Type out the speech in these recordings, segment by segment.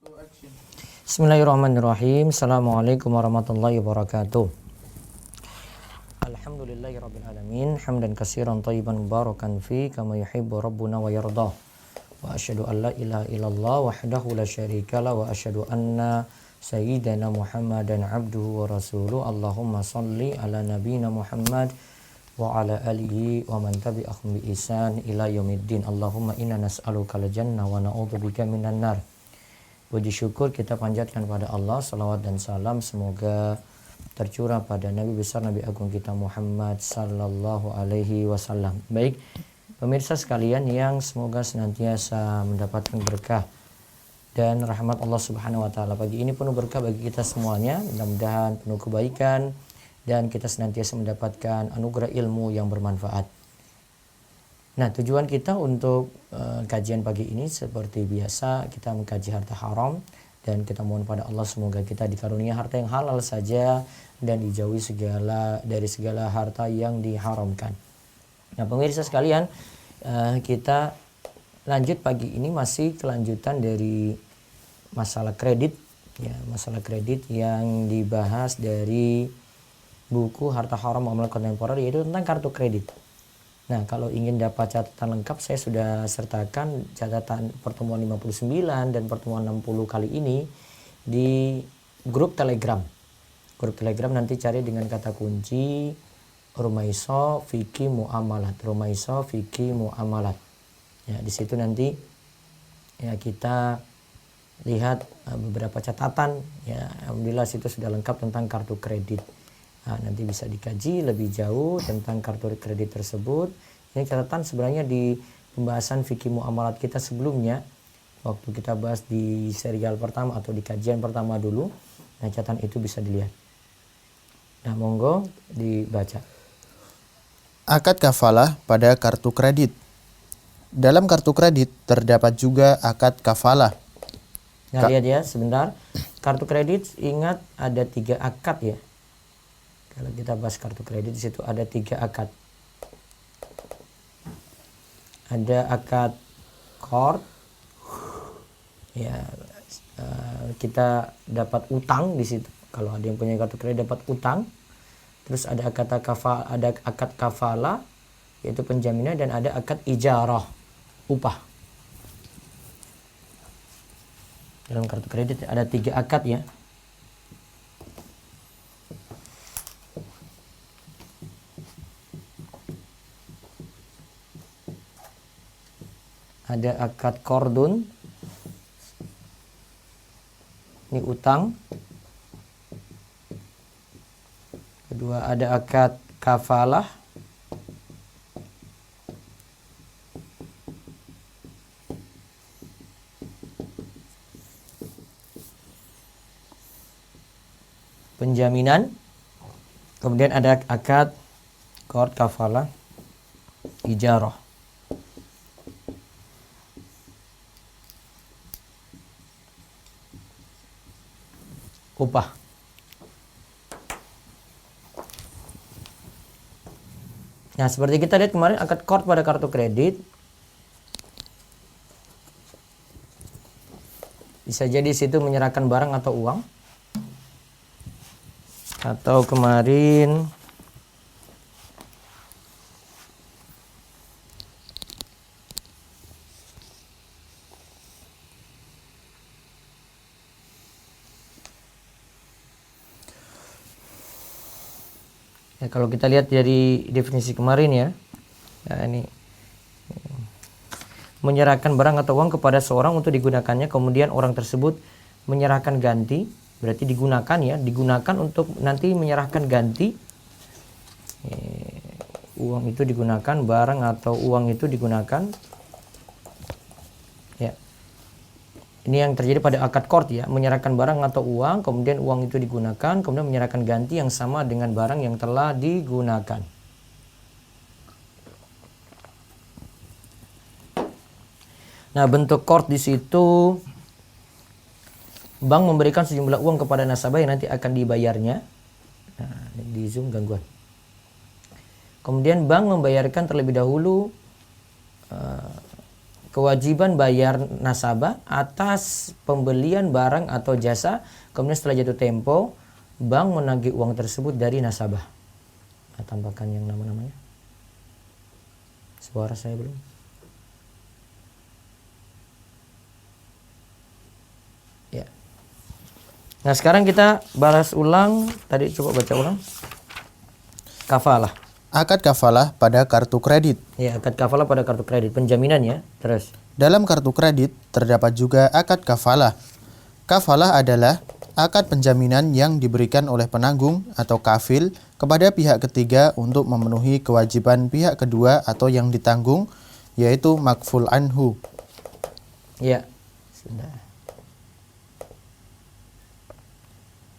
Bismillahirrahmanirrahim. Assalamualaikum warahmatullahi wabarakatuh. Alhamdulillahirabbil alamin, hamdan katsiran thayyiban mubarakan fi kama yuhibbu rabbuna wa yardah. Wa asyhadu an la ilaha illallah wahdahu la syarikalah wa asyhadu anna sayyidana Muhammadan abduhu wa rasuluh. Allahumma shalli ala nabiyyina Muhammad wa ala alihi wa man tabi'ahum bi ihsan ila yaumiddin. Allahumma inna nas'aluka al-jannah wa na'udzubika minan nar. Puji syukur kita panjatkan pada Allah, salawat dan salam semoga tercurah pada Nabi besar Nabi agung kita Muhammad sallallahu alaihi wasallam. Baik, pemirsa sekalian yang semoga senantiasa mendapatkan berkah dan rahmat Allah Subhanahu wa taala. Pagi ini penuh berkah bagi kita semuanya, mudah-mudahan penuh kebaikan dan kita senantiasa mendapatkan anugerah ilmu yang bermanfaat. Nah, tujuan kita untuk kajian pagi ini seperti biasa kita mengkaji harta haram dan kita mohon pada Allah semoga kita dikarunia harta yang halal saja dan dijauhi dari segala harta yang diharamkan. Nah, pemirsa sekalian, kita lanjut pagi ini masih kelanjutan dari masalah kredit, ya, masalah kredit yang dibahas dari buku Harta Haram Muamalah Kontemporer, yaitu tentang kartu kredit. Nah, kalau ingin dapat catatan lengkap, saya sudah sertakan catatan pertemuan 59 dan pertemuan 60 kali ini di grup Telegram. Grup Telegram nanti cari dengan kata kunci Rumaiso Fikih Muamalat. Rumaiso Fikih Muamalat. Ya, di situ nanti ya kita lihat beberapa catatan. Ya, alhamdulillah situ sudah lengkap tentang kartu kredit. Nah, nanti bisa dikaji lebih jauh tentang kartu kredit tersebut. Ini catatan sebenarnya di pembahasan fikih muamalat kita sebelumnya, waktu kita bahas di serial pertama atau di kajian pertama dulu. Nah, catatan itu bisa dilihat. Nah, monggo dibaca. Akad kafalah pada kartu kredit. Dalam kartu kredit terdapat juga akad kafalah. Nah, lihat ya sebentar. Kartu kredit ingat ada 3 akad ya. Kalau kita bahas kartu kredit, di situ ada 3 akad. Ada akad qard, ya, kita dapat utang di situ. Kalau ada yang punya kartu kredit dapat utang. Terus ada akad kafalah, yaitu penjaminan, dan ada akad ijarah, upah. Dalam kartu kredit ada 3 akad ya. Ada akad qardun, ini utang. Kedua ada akad kafalah. Penjaminan. Kemudian ada akad qard kafalah ijarah. Upah. Nah, seperti kita lihat kemarin akad qard pada kartu kredit bisa jadi situ menyerahkan barang atau uang. Atau kemarin ya, kalau kita lihat dari definisi kemarin ya, ini menyerahkan barang atau uang kepada seorang untuk digunakannya, kemudian orang tersebut menyerahkan ganti, berarti digunakan ya, digunakan untuk nanti menyerahkan ganti. Uang itu digunakan, barang atau uang itu digunakan. Ya. Ini yang terjadi pada akad qard ya, menyerahkan barang atau uang, kemudian uang itu digunakan, kemudian menyerahkan ganti yang sama dengan barang yang telah digunakan. Nah, bentuk qard di situ bank memberikan sejumlah uang kepada nasabah yang nanti akan dibayarnya. Nah, di zoom gangguan. Kemudian bank membayarkan terlebih dahulu kewajiban bayar nasabah atas pembelian barang atau jasa, kemudian setelah jatuh tempo bank menagih uang tersebut dari nasabah. Nah, tambahkan yang nama-namanya. Suara saya belum. Ya. Nah, sekarang kita balas ulang. Tadi coba baca ulang. Kafalah. Akad kafalah pada kartu kredit. Ya, akad kafalah pada kartu kredit. Penjaminan ya. Terus. Dalam kartu kredit terdapat juga akad kafalah. Kafalah adalah akad penjaminan yang diberikan oleh penanggung atau kafil kepada pihak ketiga untuk memenuhi kewajiban pihak kedua atau yang ditanggung, yaitu makful anhu. Ya, sudah.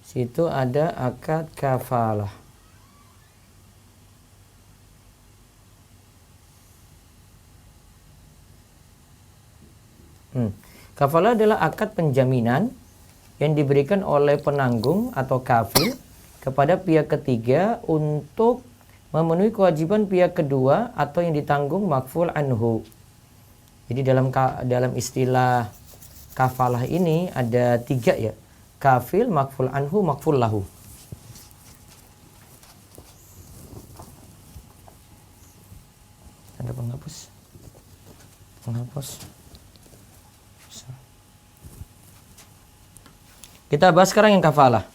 Situ ada akad kafalah. Kafalah adalah akad penjaminan yang diberikan oleh penanggung atau kafil kepada pihak ketiga untuk memenuhi kewajiban pihak kedua atau yang ditanggung makful anhu. Jadi dalam istilah kafalah ini ada 3 ya. Kafil, makful anhu, makful lahu. Ada penghapus. Kita bahas sekarang yang kafalah.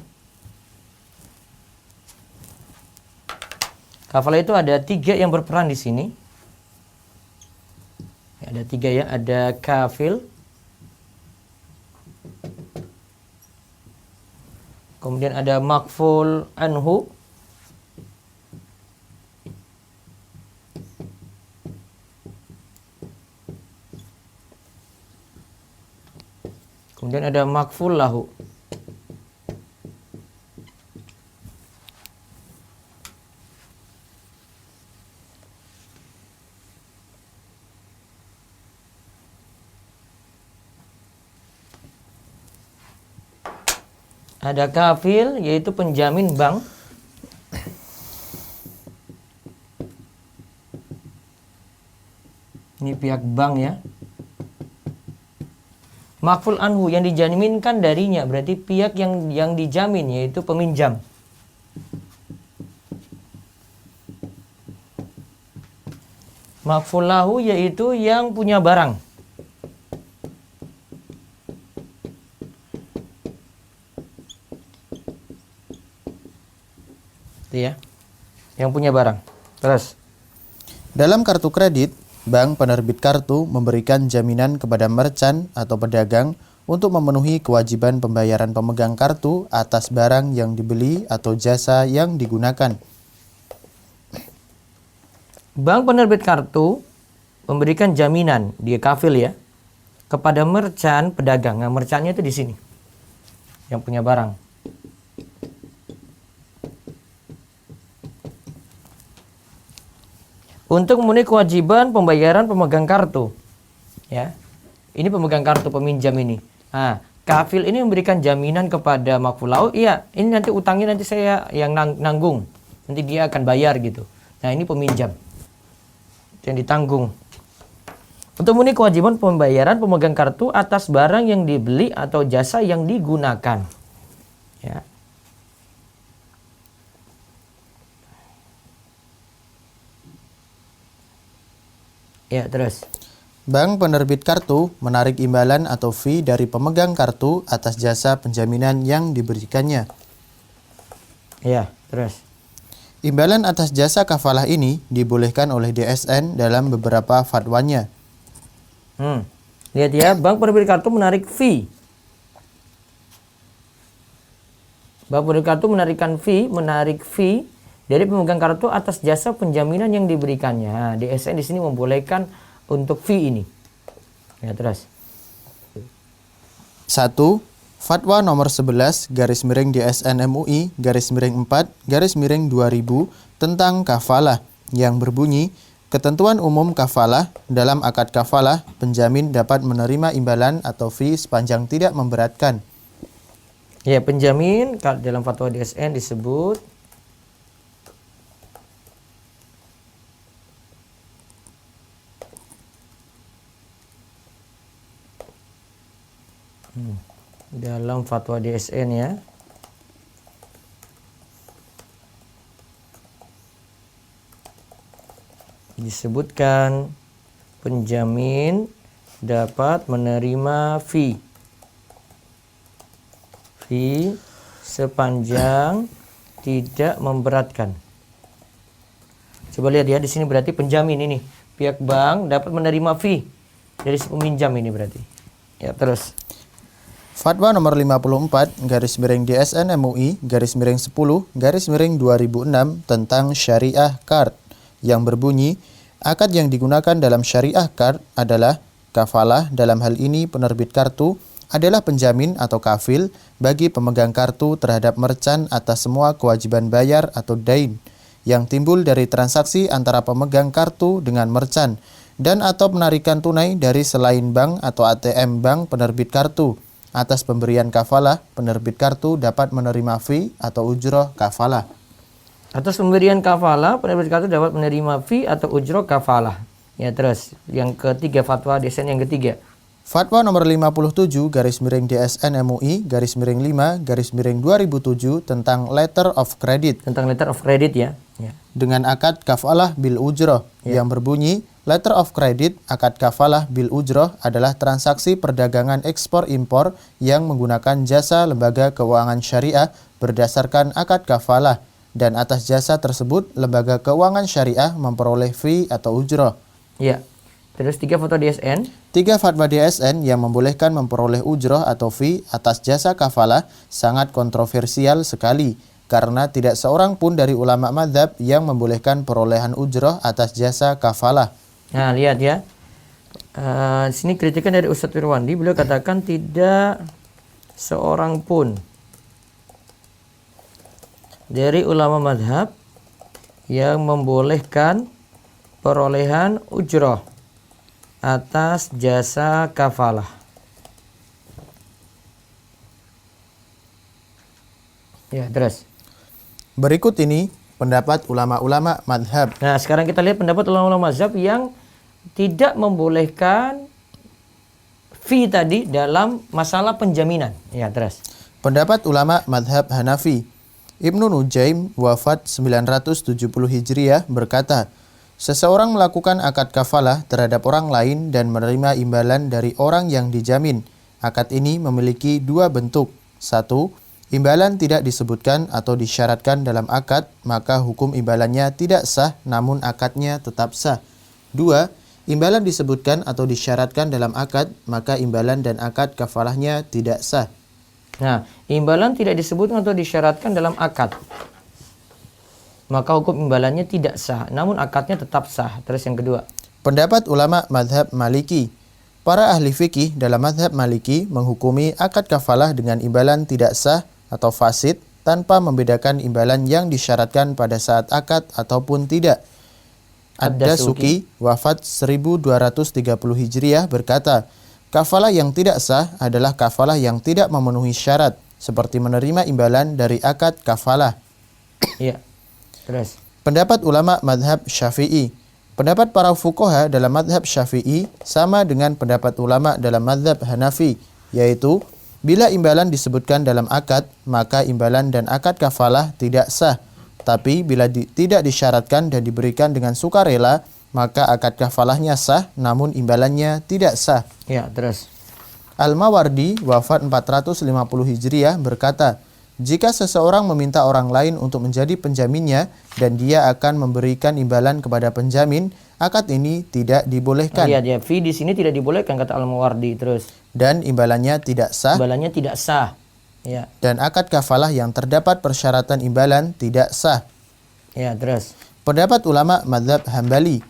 Kafalah itu ada 3 yang berperan di sini. Ada 3 ya, ada kafil, kemudian ada makful anhu, kemudian ada makful lahu. Ada kafil, yaitu penjamin bank. Ini pihak bank ya. Makful anhu, yang dijaminkan darinya, berarti pihak yang dijamin, yaitu peminjam. Makful lahu, yaitu yang punya barang. Ya, yang punya barang. Terus, dalam kartu kredit, bank penerbit kartu memberikan jaminan kepada merchant atau pedagang untuk memenuhi kewajiban pembayaran pemegang kartu atas barang yang dibeli atau jasa yang digunakan. Bank penerbit kartu memberikan jaminan, dia kafil ya, kepada merchant pedagang. Nah, merchantnya itu di sini, yang punya barang. Untuk memenuhi kewajiban pembayaran pemegang kartu. Ya. Ini pemegang kartu, peminjam ini. Nah, kafil ini memberikan jaminan kepada makful lahu. Iya, ini nanti utangnya nanti saya yang nanggung. Nanti dia akan bayar gitu. Nah, ini peminjam. Yang ditanggung. Untuk memenuhi kewajiban pembayaran pemegang kartu atas barang yang dibeli atau jasa yang digunakan. Ya. Ya, terus. Bank penerbit kartu menarik imbalan atau fee dari pemegang kartu atas jasa penjaminan yang diberikannya. Ya, terus. Imbalan atas jasa kafalah ini dibolehkan oleh DSN dalam beberapa fatwanya. Lihat ya, bank penerbit kartu menarik fee. Bank penerbit kartu menarik fee dari pemegang kartu atas jasa penjaminan yang diberikannya. DSN di sini membolehkan untuk fee ini. Ya, terus. 1. Fatwa nomor 11 /DSN MUI /4 /2000 tentang kafalah yang berbunyi, ketentuan umum kafalah, dalam akad kafalah, penjamin dapat menerima imbalan atau fee sepanjang tidak memberatkan. Ya, penjamin dalam fatwa DSN disebut Dalam fatwa DSN ya. Disebutkan penjamin dapat menerima fee sepanjang tidak memberatkan. Coba lihat ya, di sini berarti penjamin ini, pihak bank dapat menerima fee dari si peminjam ini berarti. Ya, terus. Fatwa nomor 54 garis miring DSN MUI garis miring 10 garis miring 2006 tentang syariah card yang berbunyi akad yang digunakan dalam syariah card adalah kafalah, dalam hal ini penerbit kartu adalah penjamin atau kafil bagi pemegang kartu terhadap merchant atas semua kewajiban bayar atau dain yang timbul dari transaksi antara pemegang kartu dengan merchant dan atau penarikan tunai dari selain bank atau ATM bank penerbit kartu. Atas pemberian kafalah, penerbit kartu dapat menerima fee atau ujroh kafalah. Atas pemberian kafalah, penerbit kartu dapat menerima fee atau ujroh kafalah. Ya, terus yang ketiga, fatwa DSN yang ketiga. Fatwa nomor 57 garis miring DSN MUI garis miring 5 garis miring 2007 tentang letter of credit. Tentang letter of credit ya. Ya. Dengan akad kafalah bil ujroh yang berbunyi letter of credit akad kafalah bil ujroh adalah transaksi perdagangan ekspor impor yang menggunakan jasa lembaga keuangan syariah berdasarkan akad kafalah dan atas jasa tersebut lembaga keuangan syariah memperoleh fee atau ujroh. Ya. Terus 3 fatwa DSN. 3 fatwa DSN yang membolehkan memperoleh ujroh atau fee atas jasa kafalah sangat kontroversial sekali karena tidak seorang pun dari ulama mazhab yang membolehkan perolehan ujroh atas jasa kafalah. Nah, lihat ya. Di sini kritikan dari Ustadz Irwandi, beliau katakan tidak seorang pun dari ulama mazhab yang membolehkan perolehan ujroh atas jasa kafalah. Ya, terus. Berikut ini pendapat ulama-ulama mazhab. Nah, sekarang kita lihat pendapat ulama-ulama mazhab yang tidak membolehkan fee tadi dalam masalah penjaminan. Ya, terus. Pendapat ulama mazhab Hanafi. Ibnu Nujaim wafat 970 Hijriah berkata, seseorang melakukan akad kafalah terhadap orang lain dan menerima imbalan dari orang yang dijamin. Akad ini memiliki 2 bentuk. 1. Imbalan tidak disebutkan atau disyaratkan dalam akad, maka hukum imbalannya tidak sah, namun akadnya tetap sah. 2. Imbalan disebutkan atau disyaratkan dalam akad, maka imbalan dan akad kafalahnya tidak sah. Nah, imbalan tidak disebutkan atau disyaratkan dalam akad, maka hukum imbalannya tidak sah, namun akadnya tetap sah. Terus yang kedua. Pendapat ulama mazhab Maliki. Para ahli fikih dalam mazhab Maliki menghukumi akad kafalah dengan imbalan tidak sah atau fasid tanpa membedakan imbalan yang disyaratkan pada saat akad ataupun tidak. Ad-Dasuki wafat 1230 Hijriah berkata, kafalah yang tidak sah adalah kafalah yang tidak memenuhi syarat, seperti menerima imbalan dari akad kafalah. Iya. Terus. Pendapat ulama madhab Syafi'i. Pendapat para fuqaha dalam madhab Syafi'i sama dengan pendapat ulama dalam madhab Hanafi, yaitu bila imbalan disebutkan dalam akad, maka imbalan dan akad kafalah tidak sah. Tapi bila tidak disyaratkan dan diberikan dengan sukarela, maka akad kafalahnya sah, namun imbalannya tidak sah. Ya, terus. Al-Mawardi wafat 450 Hijriah berkata, jika seseorang meminta orang lain untuk menjadi penjaminnya dan dia akan memberikan imbalan kepada penjamin, akad ini tidak dibolehkan. Lihat ya, fee di sini tidak dibolehkan kata Al-Mawardi. Terus. Dan imbalannya tidak sah. Imbalannya tidak sah. Ya. Dan akad kafalah yang terdapat persyaratan imbalan tidak sah. Ya, terus. Pendapat ulama mazhab Hambali.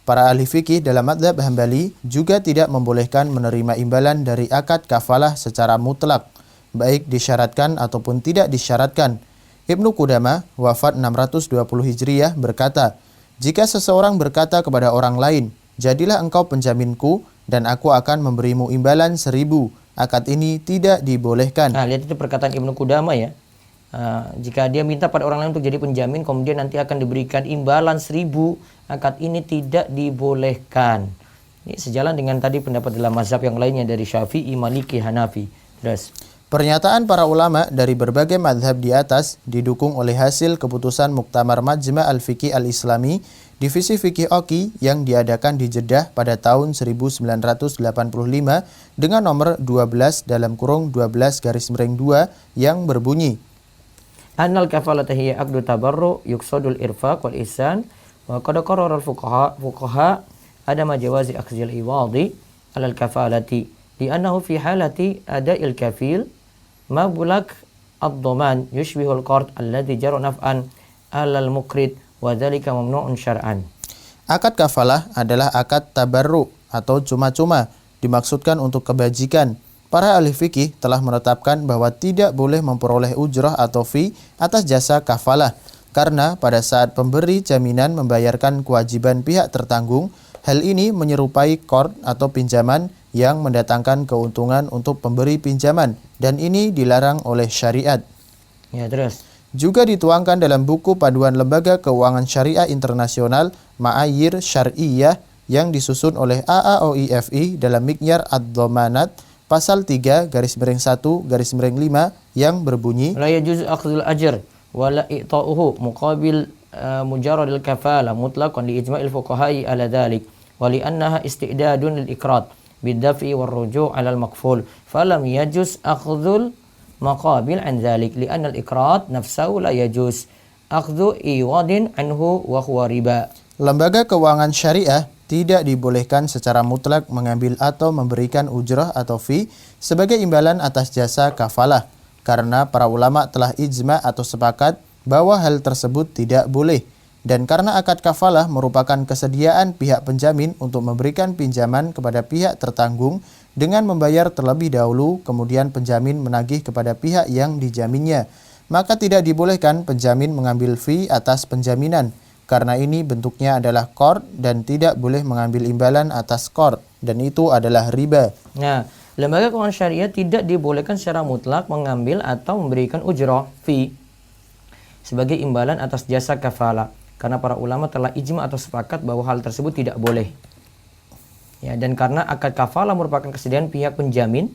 Para ahli fikih dalam mazhab Hambali juga tidak membolehkan menerima imbalan dari akad kafalah secara mutlak, baik disyaratkan ataupun tidak disyaratkan. Ibnu Qudamah wafat 620 Hijriah berkata, jika seseorang berkata kepada orang lain, jadilah engkau penjaminku dan aku akan memberimu imbalan 1000, akad ini tidak dibolehkan. Nah, lihat itu perkataan Ibnu Qudamah ya. Jika dia minta pada orang lain untuk jadi penjamin, kemudian nanti akan diberikan imbalan 1000, akad ini tidak dibolehkan. Ini sejalan dengan tadi pendapat dalam mazhab yang lainnya dari Syafi'i, Maliki, Hanafi. Terus. Pernyataan para ulama dari berbagai madhab di atas didukung oleh hasil keputusan Muktamar Majma' Al-Fiqih Al-Islami Divisi Fikih Oki yang diadakan di Jeddah pada tahun 1985 dengan nomor 12 dalam kurung 12/2 yang berbunyi Annal kafalata hiya aqdu tabarru yuqsadul irfaq wal ihsan wa qad qarrara al fuqaha adama jawazi akhzil iwadi ala al kafalati li'annahu fi halati ada'il kafil mabulak ad-dhaman yushbihu al-qard alladhi jara naf'an alal mukrid wa dhalika mamnu'un syar'an. Akad kafalah adalah akad tabarru atau cuma-cuma, dimaksudkan untuk kebajikan. Para ahli fikih telah menetapkan bahwa tidak boleh memperoleh ujrah atau fee atas jasa kafalah karena pada saat pemberi jaminan membayarkan kewajiban pihak tertanggung, hal ini menyerupai qard atau pinjaman yang mendatangkan keuntungan untuk pemberi pinjaman dan ini dilarang oleh syariat. Ya, terus. Juga dituangkan dalam buku Paduan Lembaga Keuangan Syariah Internasional Ma'ayir Syar'iyyah yang disusun oleh AAOIFI dalam Miqyar Ad-Dhamanat pasal 3/1/5 yang berbunyi La yajuzu akhdhul ajr wa la i'ta'uhu muqabil mujarradil kafala mutlaqan li ijma'il fuqaha'i ala dhalik wa li annaha istidadun lil iqrad bid-daf'i war ruju' 'ala al-maqful falam yajuz akhdhul maqabil an dhalik li anna al-iqrad nafsuhu la yajuz akhdhu iwadin anhu wa huwa riba. Lembaga keuangan syariah tidak dibolehkan secara mutlak mengambil atau memberikan ujrah atau fee sebagai imbalan atas jasa kafalah karena para ulama telah ijma' atau sepakat bahwa hal tersebut tidak boleh. Dan karena akad kafalah merupakan kesediaan pihak penjamin untuk memberikan pinjaman kepada pihak tertanggung dengan membayar terlebih dahulu, kemudian penjamin menagih kepada pihak yang dijaminnya, maka tidak dibolehkan penjamin mengambil fee atas penjaminan. Karena ini bentuknya adalah qard dan tidak boleh mengambil imbalan atas qard dan itu adalah riba. Nah, lembaga keuangan syariah tidak dibolehkan secara mutlak mengambil atau memberikan ujrah fee sebagai imbalan atas jasa kafalah. Karena para ulama telah ijma atau sepakat bahwa hal tersebut tidak boleh. Ya, dan karena akad kafalah merupakan kesediaan pihak penjamin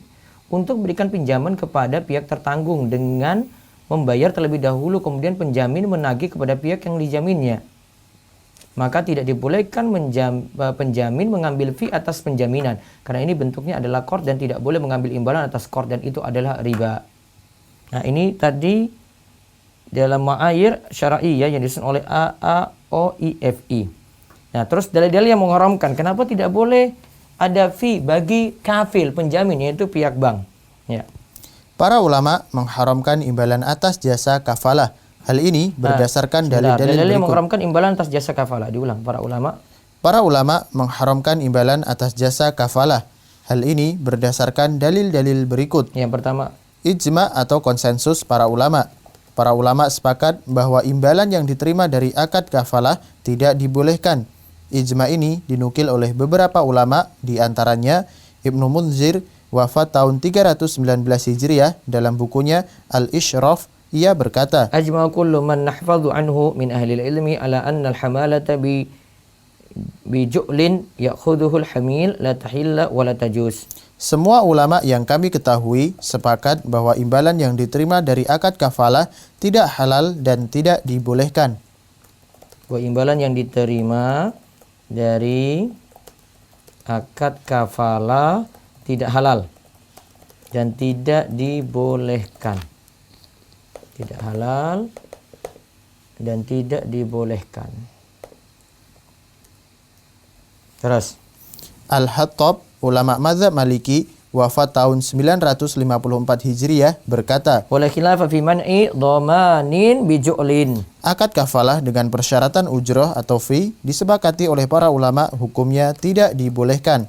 untuk memberikan pinjaman kepada pihak tertanggung dengan membayar terlebih dahulu, kemudian penjamin menagih kepada pihak yang dijaminnya. Maka tidak dibolehkan penjamin mengambil fee atas penjaminan. Karena ini bentuknya adalah qard dan tidak boleh mengambil imbalan atas qard dan itu adalah riba. Nah, ini tadi dalam Ma'ayir Syar'iyyah yang disusun oleh AAOIFI. Nah, terus dalil-dalil yang mengharamkan. Kenapa tidak boleh ada fee bagi kafil penjamin yaitu pihak bank? Ya. Para ulama mengharamkan imbalan atas jasa kafalah. Hal ini berdasarkan dalil-dalil yang berikut. mengharamkan imbalan atas jasa kafalah. Diulang, para ulama. Para ulama mengharamkan imbalan atas jasa kafalah. Hal ini berdasarkan dalil-dalil berikut. Yang pertama, ijma atau konsensus para ulama. Para ulama sepakat bahwa imbalan yang diterima dari akad kafalah tidak dibolehkan. Ijma ini dinukil oleh beberapa ulama, di antaranya Ibnu Munzir, wafat tahun 319 Hijriah, dalam bukunya Al-Ishraf. Ia berkata, Ajma kullu man nahfadhu anhu min ahli ilmi ala anna al-hamalata bi ju'lin ya'khudhuhu al-hamil la tahilla wa la tajuz. Semua ulama yang kami ketahui sepakat bahwa imbalan yang diterima dari akad kafalah tidak halal dan tidak dibolehkan. Bahwa imbalan yang diterima dari akad kafalah tidak halal dan tidak dibolehkan. Tidak halal dan tidak dibolehkan. Terus. Al-Hattab, ulama mazhab Maliki, wafat tahun 954 Hijriah, berkata, Wala khilafa fi man'i dhamanin bi ju'lin. Akad kafalah dengan persyaratan ujrah atau fee disepakati oleh para ulama hukumnya tidak dibolehkan.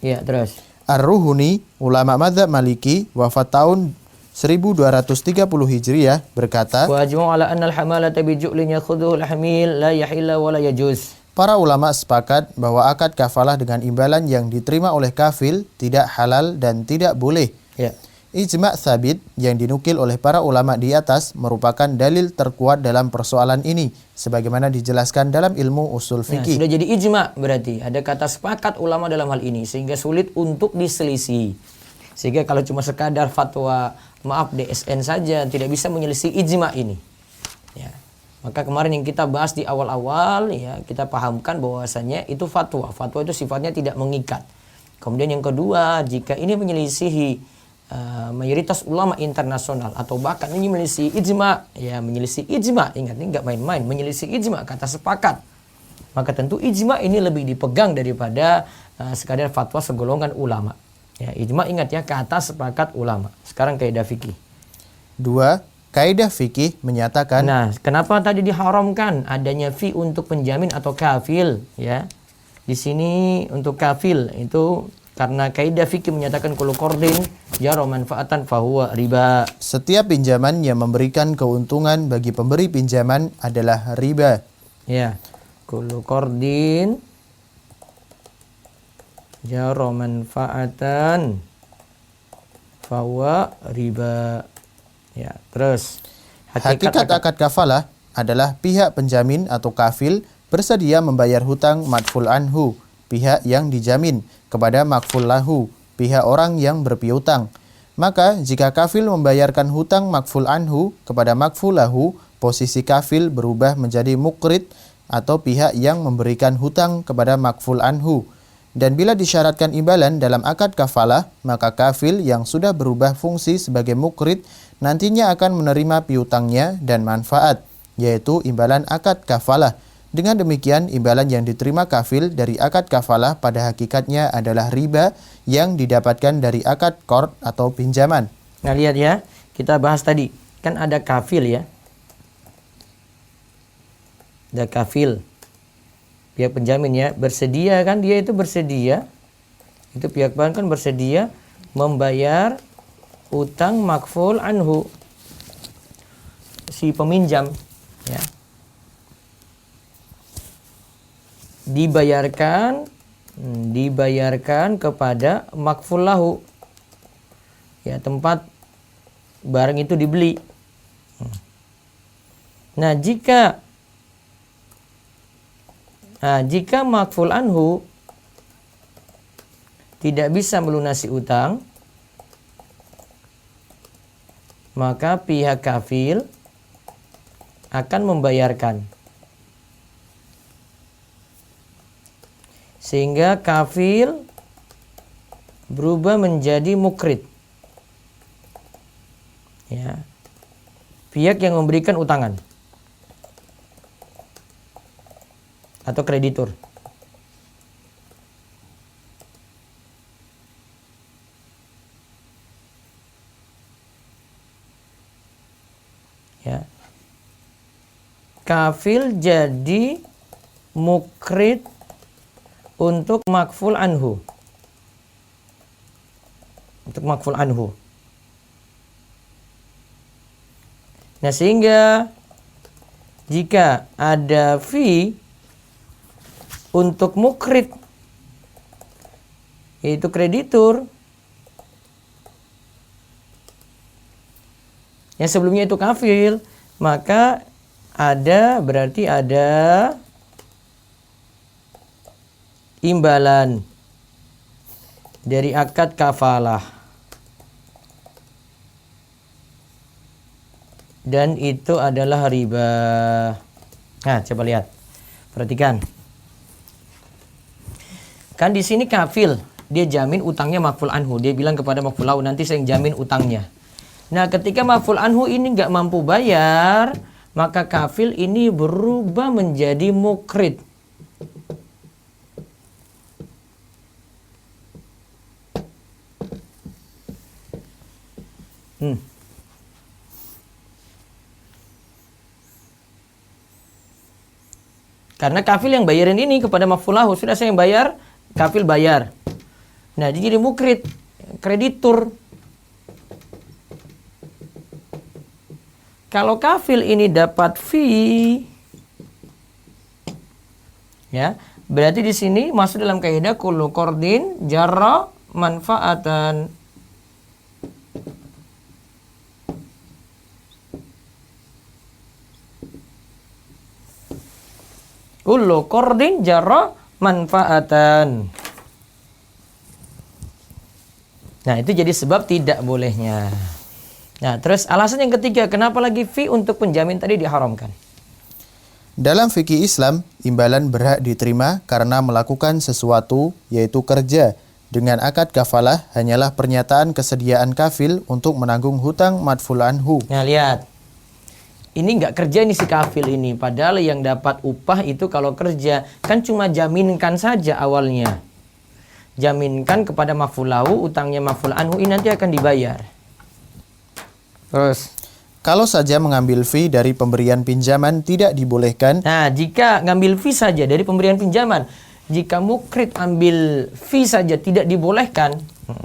Ya, terus. Ar-Ruhuni, ulama mazhab Maliki, wafat tahun 1230 Hijriah, berkata, Wa ajma'u ala anna al-hamalata bi ju'lin yakhudhuhu al-hamil la yahilla wa la yajuz. Para ulama sepakat bahwa akad kafalah dengan imbalan yang diterima oleh kafil tidak halal dan tidak boleh. Ya. Ijma' sabit yang dinukil oleh para ulama di atas merupakan dalil terkuat dalam persoalan ini, sebagaimana dijelaskan dalam ilmu usul fikih. Sudah jadi ijma' berarti ada kata sepakat ulama dalam hal ini sehingga sulit untuk diselisih. Sehingga kalau cuma sekadar fatwa maaf DSN saja tidak bisa menyelisih ijma ini. Ya. Maka kemarin yang kita bahas di awal-awal ya kita pahamkan bahwasanya itu fatwa. Fatwa itu sifatnya tidak mengikat. Kemudian yang kedua, jika ini menyelisihi mayoritas ulama internasional atau bahkan ini menyelisih ijma, ya menyelisih ijma, ingat ini nggak main-main, menyelisih ijma kata sepakat. Maka tentu ijma ini lebih dipegang daripada sekadar fatwa segolongan ulama. Ya, ijma ingat ya kata sepakat ulama. Sekarang kaidah fikih. 2. Kaidah fikih menyatakan. Nah, kenapa tadi diharamkan adanya fi untuk penjamin atau kafil ya? Di sini untuk kafil itu karena kaidah fikih menyatakan kullu qardin jara manfaatan fahuwa riba. Setiap pinjaman yang memberikan keuntungan bagi pemberi pinjaman adalah riba. Ya. Kullu qardin jara manfaatan fahuwa riba. Ya, terus Hakikat akad kafalah adalah pihak penjamin atau kafil bersedia membayar hutang madful anhu, pihak yang dijamin, kepada makful lahu, pihak orang yang berpiutang. Maka jika kafil membayarkan hutang makful anhu kepada makful lahu, posisi kafil berubah menjadi mukrid atau pihak yang memberikan hutang kepada makful anhu. Dan bila disyaratkan imbalan dalam akad kafalah, maka kafil yang sudah berubah fungsi sebagai mukrid nantinya akan menerima piutangnya dan manfaat, yaitu imbalan akad kafalah. Dengan demikian, imbalan yang diterima kafil dari akad kafalah pada hakikatnya adalah riba yang didapatkan dari akad qard atau pinjaman. Nah, lihat ya, kita bahas tadi, kan ada kafil ya. Ada kafil. Pihak penjamin ya, bersedia kan dia itu bersedia. Itu pihak bank kan bersedia membayar utang makful anhu si peminjam ya. Dibayarkan kepada makful lahu ya, tempat barang itu dibeli. Nah, jika makful anhu tidak bisa melunasi utang, maka pihak kafil akan membayarkan. Sehingga kafil berubah menjadi mukrid. Ya. Pihak yang memberikan utangan atau kreditur. Ya. Kafil jadi mukrid untuk makful anhu. Untuk makful anhu. Nah, sehingga jika ada fee untuk mukrid, yaitu kreditur, yang sebelumnya itu kafil, maka berarti ada imbalan dari akad kafalah. Dan itu adalah riba. Nah, coba lihat. Perhatikan. Kan di sini kafil, dia jamin utangnya makful anhu. Dia bilang kepada makful lahu, nanti saya yang jamin utangnya. Nah, ketika makful anhu ini nggak mampu bayar, maka kafil ini berubah menjadi mukrid. Karena kafil yang bayarin ini kepada makful lahu, sudah saya yang bayar, kafil bayar. Nah, dia jadi mukrid, kreditur. Kalau kafil ini dapat fee, ya, berarti di sini masuk dalam kaidah kullu qardin jarra manfaatan. Kullu qardin jarra manfaatan. Nah, itu jadi sebab tidak bolehnya. Nah, terus alasan yang ketiga, kenapa lagi fee untuk penjamin tadi diharamkan? Dalam fikih Islam, imbalan berhak diterima karena melakukan sesuatu, yaitu kerja. Dengan akad kafalah hanyalah pernyataan kesediaan kafil untuk menanggung hutang madful anhu. Nah, lihat. Ini nggak kerja nih si kafil ini. Padahal yang dapat upah itu kalau kerja kan cuma jaminkan saja awalnya. Jaminkan kepada mafulahu, utangnya maful anhu ini nanti akan dibayar. Terus. Kalau saja mengambil fee dari pemberian pinjaman tidak dibolehkan. Nah, jika ngambil fee saja dari pemberian pinjaman, jika mukrid ambil fee saja tidak dibolehkan.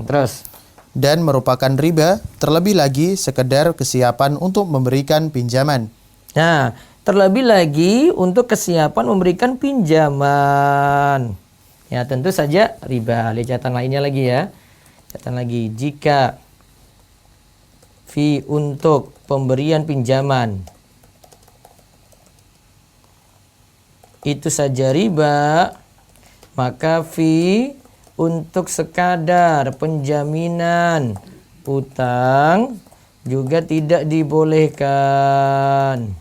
Terus. Dan merupakan riba, terlebih lagi sekedar kesiapan untuk memberikan pinjaman. Nah, terlebih lagi untuk kesiapan memberikan pinjaman. Ya, tentu saja riba. Lihat catatan lainnya lagi ya. Catatan lagi, jika fee untuk pemberian pinjaman itu saja riba, maka fee untuk sekadar penjaminan utang juga tidak dibolehkan.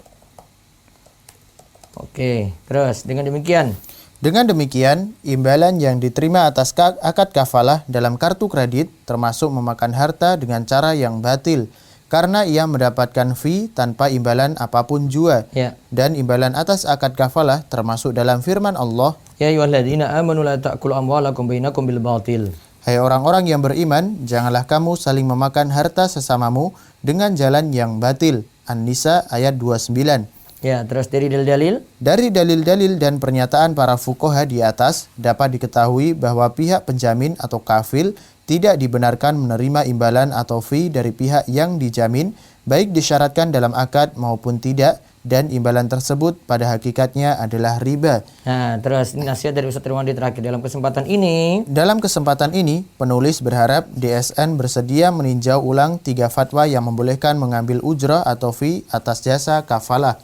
Oke, terus dengan demikian. Dengan demikian, imbalan yang diterima atas akad kafalah dalam kartu kredit termasuk memakan harta dengan cara yang batil karena ia mendapatkan fee tanpa imbalan apapun jua. Ya. Dan imbalan atas akad kafalah termasuk dalam firman Allah, Ya ayyuhalladzina amanu la ta'kulu amwalakum bainakum bil batil. hai orang-orang yang beriman, janganlah kamu saling memakan harta sesamamu dengan jalan yang batil. An-Nisa ayat 29. Ya, terus dari dalil-dalil. Dari dalil-dalil dan pernyataan para fuqaha di atas, dapat diketahui bahwa pihak penjamin atau kafil tidak dibenarkan menerima imbalan atau fee dari pihak yang dijamin, baik disyaratkan dalam akad maupun tidak, dan imbalan tersebut pada hakikatnya adalah riba. Nah, terus ini nasihat dari Ustaz Ridwan terakhir dalam kesempatan ini. Dalam kesempatan ini, penulis berharap DSN bersedia meninjau ulang 3 fatwa yang membolehkan mengambil ujrah atau fee atas jasa kafalah.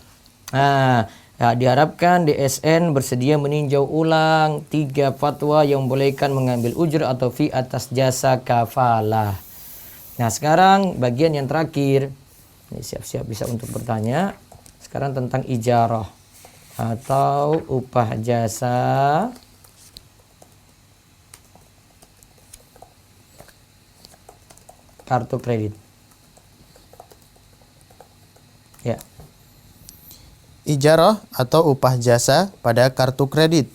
Nah, ya, diharapkan DSN bersedia meninjau ulang 3 fatwa yang membolehkan mengambil ujrah atau fee atas jasa kafalah. Nah, sekarang bagian yang terakhir. Ini siap-siap bisa untuk bertanya. Sekarang tentang ijarah atau upah jasa kartu kredit. Ya. Ijarah atau upah jasa pada kartu kredit.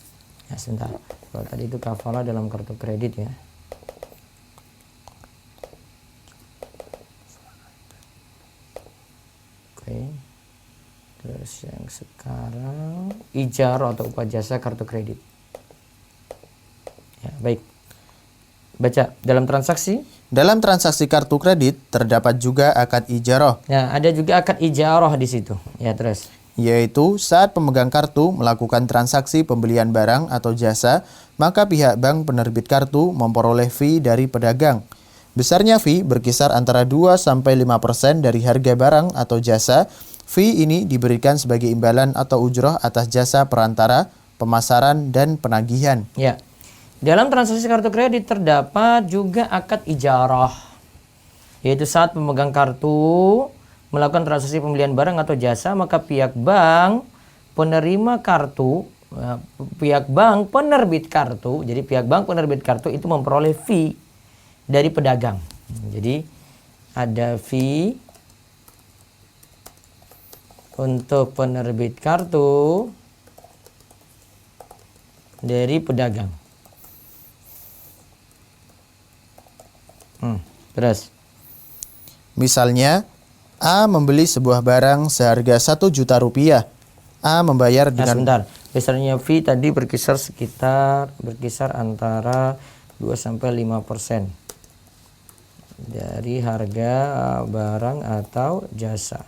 Ya, sebentar. Kalau tadi itu kafalah dalam kartu kredit ya. Oke. Terus yang sekarang ijarah atau upah jasa kartu kredit. Ya, baik. Baca dalam transaksi. Dalam transaksi kartu kredit terdapat juga akad ijarah, Nah, ada juga akad ijarah di situ. Ya, terus. yaitu saat pemegang kartu melakukan transaksi pembelian barang atau jasa, maka pihak bank penerbit kartu memperoleh fee dari pedagang. Besarnya fee berkisar antara 2-5% dari harga barang atau jasa. Fee ini diberikan sebagai imbalan atau ujrah atas jasa perantara, pemasaran, dan penagihan. Ya. Dalam transaksi kartu kredit terdapat juga akad ijarah. Yaitu saat pemegang kartu melakukan transaksi pembelian barang atau jasa, maka pihak bank penerima kartu, pihak bank penerbit kartu, jadi pihak bank penerbit kartu itu memperoleh fee dari pedagang. Jadi ada fee untuk penerbit kartu dari pedagang. Terus. Misalnya, A membeli sebuah barang seharga 1 juta rupiah. A membayar Nah, dengan... sebentar. Besarnya fee tadi berkisar antara 2-5% dari harga barang atau jasa.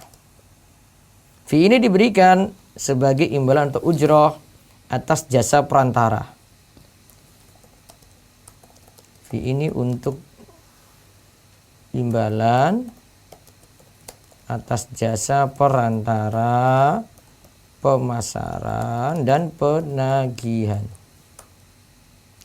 Fee ini diberikan sebagai imbalan atau ujroh atas jasa perantara. Fee ini untuk imbalan atas jasa perantara, pemasaran, dan penagihan.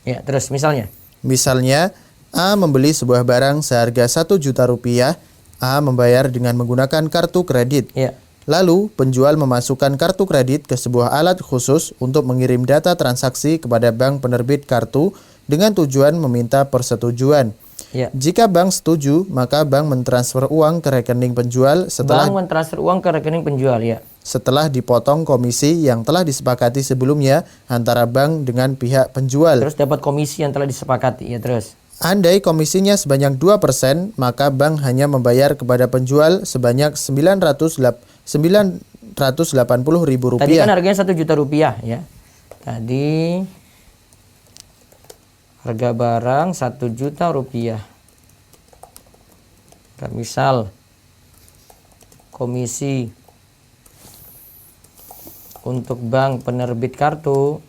Ya, terus misalnya. Misalnya, A membeli sebuah barang seharga 1 juta rupiah. A membayar dengan menggunakan kartu kredit. Ya. Lalu, penjual memasukkan kartu kredit ke sebuah alat khusus untuk mengirim data transaksi kepada bank penerbit kartu dengan tujuan meminta persetujuan. Ya. Jika bank setuju, maka bank mentransfer uang ke rekening penjual Bank mentransfer uang ke rekening penjual, ya. setelah dipotong komisi yang telah disepakati sebelumnya antara bank dengan pihak penjual. Terus dapat komisi yang telah disepakati, ya terus. Andai komisinya sebanyak 2%, maka bank hanya membayar kepada penjual sebanyak Rp980.000. Tadi kan harganya 1 juta rupiah, ya. Tadi harga barang 1 juta rupiah. Dan misal komisi untuk bank penerbit kartu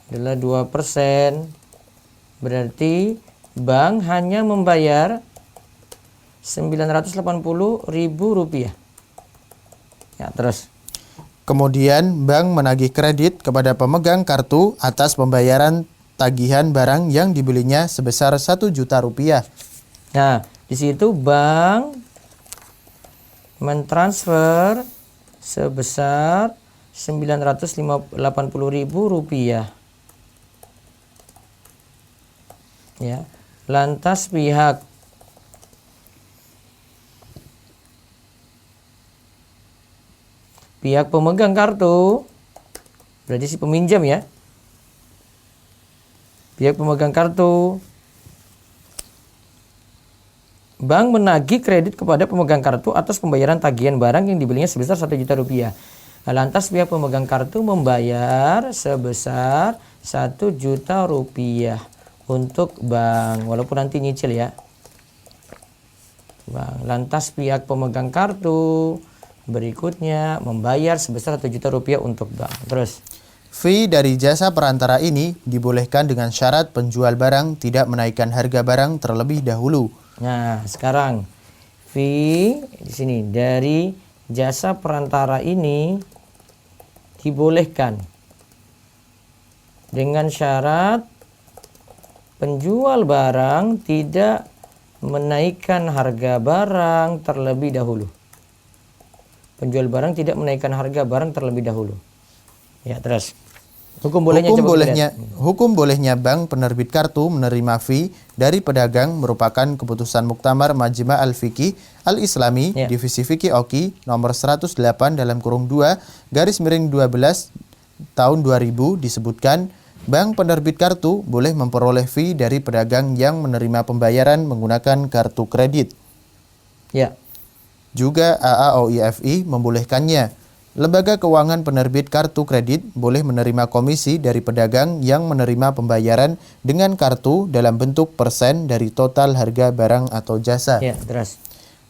adalah 2%. Berarti bank hanya membayar Rp980.000. Ya, terus. Kemudian bank menagih kredit kepada pemegang kartu atas pembayaran tagihan barang yang dibelinya sebesar 1 juta rupiah. Nah, di situ bank mentransfer sebesar Rp980.000. Ya. Lantas pihak pemegang kartu, berarti si peminjam, ya. Pihak pemegang kartu, bank menagih kredit kepada pemegang kartu atas pembayaran tagihan barang yang dibelinya sebesar 1 juta rupiah. Lantas pihak pemegang kartu membayar sebesar 1 juta rupiah untuk bank, walaupun nanti nyicil, ya. Bang, lantas pihak pemegang kartu berikutnya membayar sebesar 1 juta rupiah untuk bank. Terus. Fee dari jasa perantara ini dibolehkan dengan syarat penjual barang tidak menaikkan harga barang terlebih dahulu. Nah, sekarang fee di sini dari jasa perantara ini dibolehkan dengan syarat penjual barang tidak menaikkan harga barang terlebih dahulu. Penjual barang tidak menaikkan harga barang terlebih dahulu. Ya, terus. Hukum bolehnya bank penerbit kartu menerima fee dari pedagang merupakan keputusan Muktamar Majma' Al-Fiqih Al-Islami, ya. Divisi Fikih Oki nomor 108/2 tahun 2000 disebutkan bank penerbit kartu boleh memperoleh fee dari pedagang yang menerima pembayaran menggunakan kartu kredit. Ya. Juga AAOIFI membolehkannya. Lembaga keuangan penerbit kartu kredit boleh menerima komisi dari pedagang yang menerima pembayaran dengan kartu dalam bentuk persen dari total harga barang atau jasa. Ya, terus.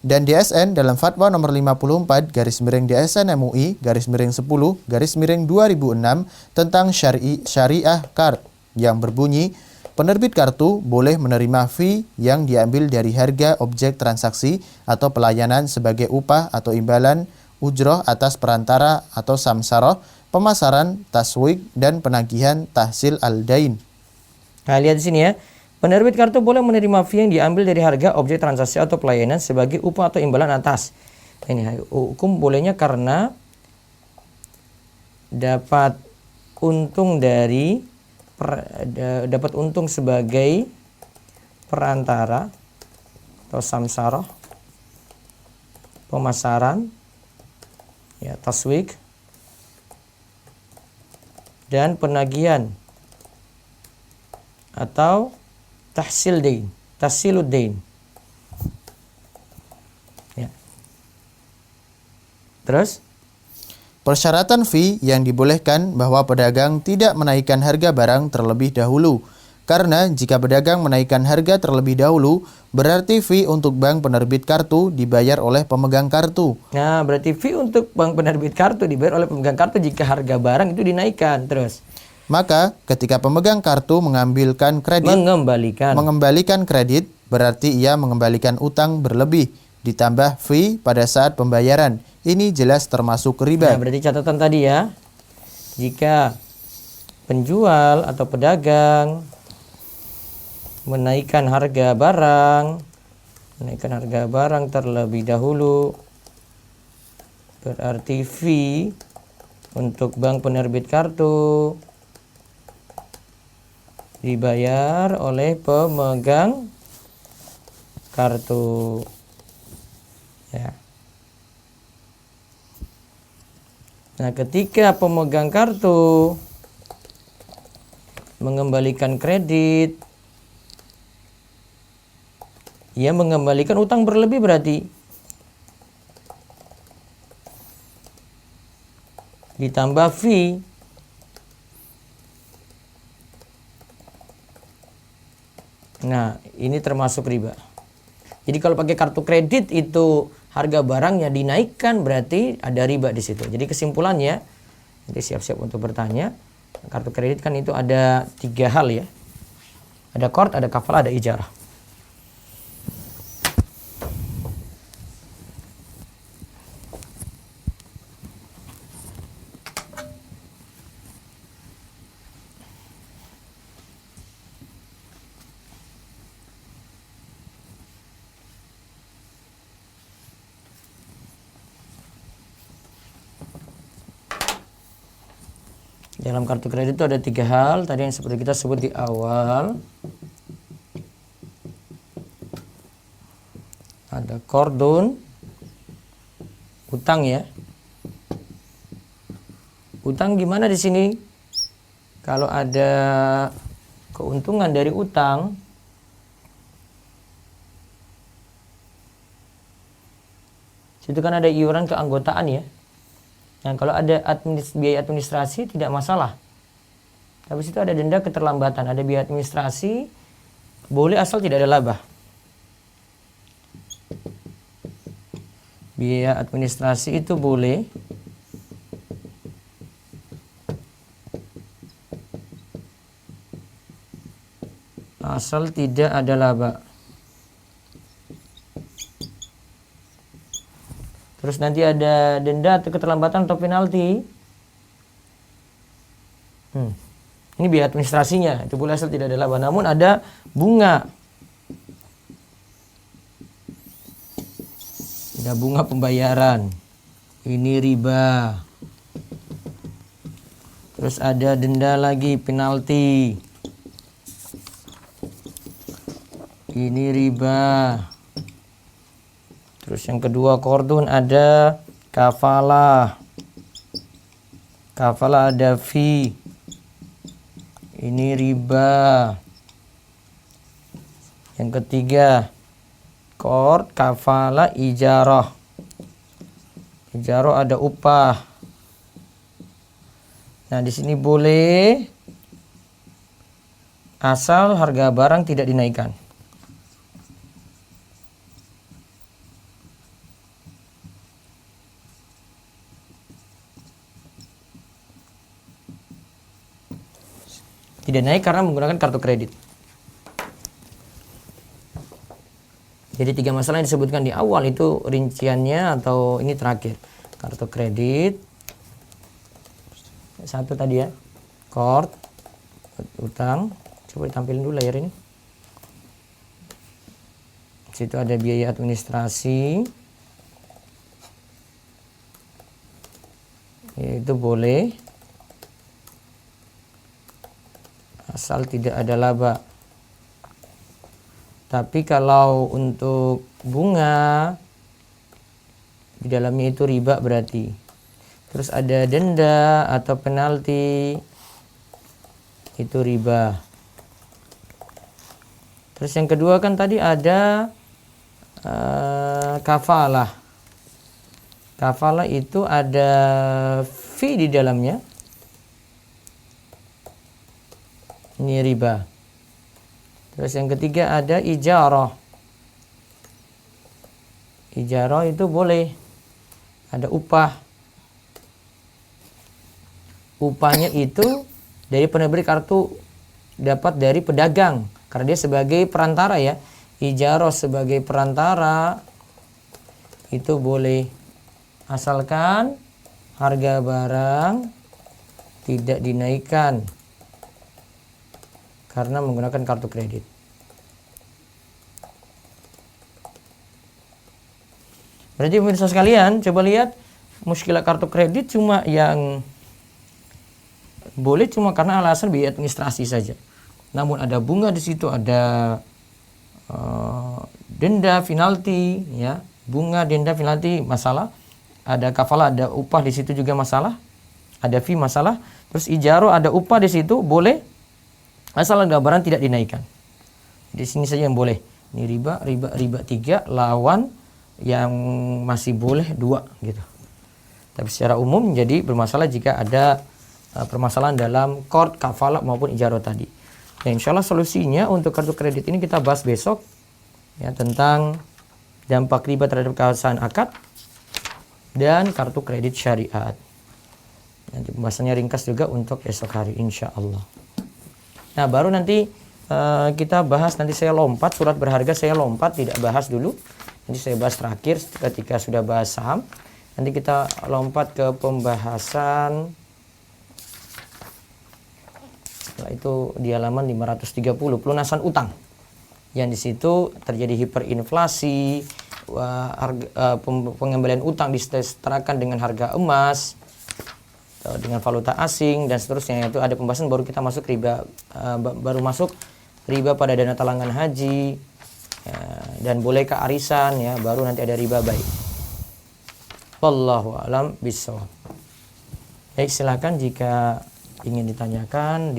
Dan DSN dalam Fatwa nomor 54/DSN MUI /10/2006 tentang syariah card yang berbunyi penerbit kartu boleh menerima fee yang diambil dari harga objek transaksi atau pelayanan sebagai upah atau imbalan ujroh atas perantara atau samsaroh, pemasaran, taswik, dan penagihan tahsil al-dain. Nah, lihat di sini, ya. Penerbit kartu boleh menerima fee yang diambil dari harga objek transaksi atau pelayanan sebagai upah atau imbalan atas. Ini hukum bolehnya karena dapat untung sebagai perantara atau samsaroh, pemasaran, ya, taswik, dan penagihan atau tahsiluddin. Ya. Terus persyaratan fee yang dibolehkan bahwa pedagang tidak menaikkan harga barang terlebih dahulu. Karena jika pedagang menaikkan harga terlebih dahulu, berarti fee untuk bank penerbit kartu dibayar oleh pemegang kartu. Nah, berarti fee untuk bank penerbit kartu dibayar oleh pemegang kartu jika harga barang itu dinaikkan. Terus. Maka ketika pemegang kartu mengembalikan kredit, berarti ia mengembalikan utang berlebih, ditambah fee pada saat pembayaran. Ini jelas termasuk riba. Nah, berarti catatan tadi, ya. Jika penjual atau pedagang menaikkan harga barang terlebih dahulu, berarti fee untuk bank penerbit kartu dibayar oleh pemegang kartu. Ya. Nah, ketika pemegang kartu mengembalikan kredit, ia mengembalikan utang berlebih berarti ditambah fee. Nah, ini termasuk riba. Jadi kalau pakai kartu kredit itu harga barangnya dinaikkan, berarti ada riba di situ. Jadi kesimpulannya, jadi siap-siap untuk bertanya. Kartu kredit kan itu ada 3 hal ya. Ada qard, ada kafalah, ada ijarah. Dalam kartu kredit itu ada 3 hal tadi yang seperti kita sebut di awal. Ada qardun, utang ya. Utang gimana di sini? Kalau ada keuntungan dari utang, situ kan ada iuran keanggotaan ya. Nah, kalau ada biaya administrasi tidak masalah. Tapi situ ada denda keterlambatan, ada biaya administrasi, boleh asal tidak ada laba. Biaya administrasi itu boleh. Asal tidak ada laba. Terus nanti ada denda atau keterlambatan atau penalti. Ini biaya administrasinya, itu boleh asal tidak ada laba. Namun ada bunga. Ada bunga pembayaran. Ini riba. Terus ada denda lagi, penalti. Ini riba. Terus yang kedua qardun ada kafalah. Kafalah ada fee. Ini riba. Yang ketiga qard, kafalah, ijarah. Ijarah ada upah. Nah, di sini boleh asal harga barang tidak dinaikkan. Tidak naik karena menggunakan kartu kredit. Jadi 3 masalah yang disebutkan di awal itu rinciannya atau ini terakhir. Kartu kredit. Satu tadi ya. Qard, utang. Coba ditampilin dulu layar ini. Situ ada biaya administrasi. Itu boleh. Asal tidak ada laba. Tapi kalau untuk bunga di dalamnya itu riba berarti. Terus ada denda atau penalti, itu riba. Terus yang kedua kan tadi ada kafalah. Kafalah itu ada fee di dalamnya. Ini riba. Terus yang ketiga ada ijarah. Ijarah itu boleh. Ada upah. Upahnya itu dari penerbit kartu dapat dari pedagang. Karena dia sebagai perantara ya. Ijarah sebagai perantara itu boleh. Asalkan harga barang tidak dinaikkan karena menggunakan kartu kredit. Berarti pemirsa sekalian, coba lihat muskilah kartu kredit cuma yang boleh cuma karena alasan biaya administrasi saja. Namun ada bunga di situ, ada denda, penalti, ya, bunga, denda, penalti masalah. Ada kafalah, ada upah di situ juga masalah. Ada fee masalah. Terus ijaro ada upah di situ boleh, asal gambaran tidak dinaikkan. Di sini saja yang boleh. Ini riba 3 lawan yang masih boleh 2 gitu. Tapi secara umum jadi bermasalah jika ada permasalahan dalam qard, kafalah maupun ijaro tadi. Dan insya Allah solusinya untuk kartu kredit ini kita bahas besok ya, tentang dampak riba terhadap keabsahan akad dan kartu kredit syariat. Nanti pembahasannya ringkas juga untuk esok hari insya Allah. Nah baru nanti kita bahas, nanti saya lompat surat berharga, saya lompat tidak bahas dulu. Nanti saya bahas terakhir ketika sudah bahas saham. Nanti kita lompat ke pembahasan. Setelah itu di halaman 530 pelunasan utang. Yang di situ terjadi hiperinflasi, pengembalian utang disetarakan dengan harga emas, dengan valuta asing dan seterusnya. Itu ada pembahasan baru kita masuk riba, baru masuk riba pada dana talangan haji ya, dan bolehkah arisan ya, baru nanti ada riba baik. Wallahu a'lam bishawab. Baik, silakan jika ingin ditanyakan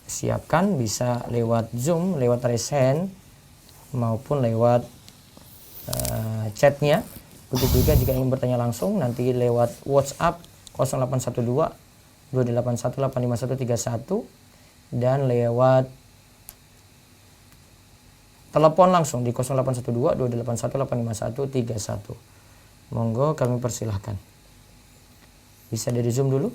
disiapkan, bisa lewat Zoom, lewat raise hand maupun lewat chatnya. Begitu juga jika ingin bertanya langsung nanti lewat WhatsApp 0812 281 85131 dan lewat telepon langsung di 0812 281 85131. Monggo kami persilahkan. Bisa dari Zoom dulu.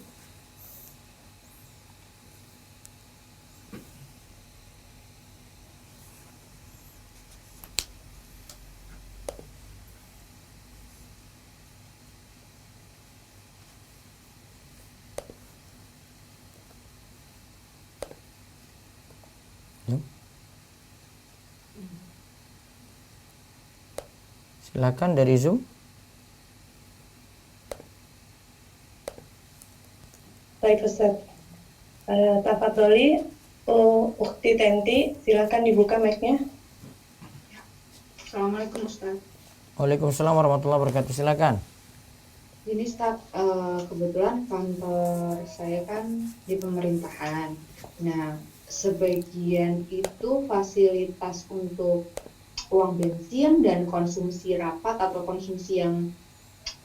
Silakan dari Zoom. Baik Ustaz. Tafadholi Ukti Tenti, silakan dibuka mic-nya. Assalamualaikum Ustaz. Waalaikumsalam warahmatullahi wabarakatuh. Silakan. Ini Ustaz, kebetulan kantor saya kan di pemerintahan. Nah, sebagian itu fasilitas untuk uang bensin dan konsumsi rapat atau konsumsi yang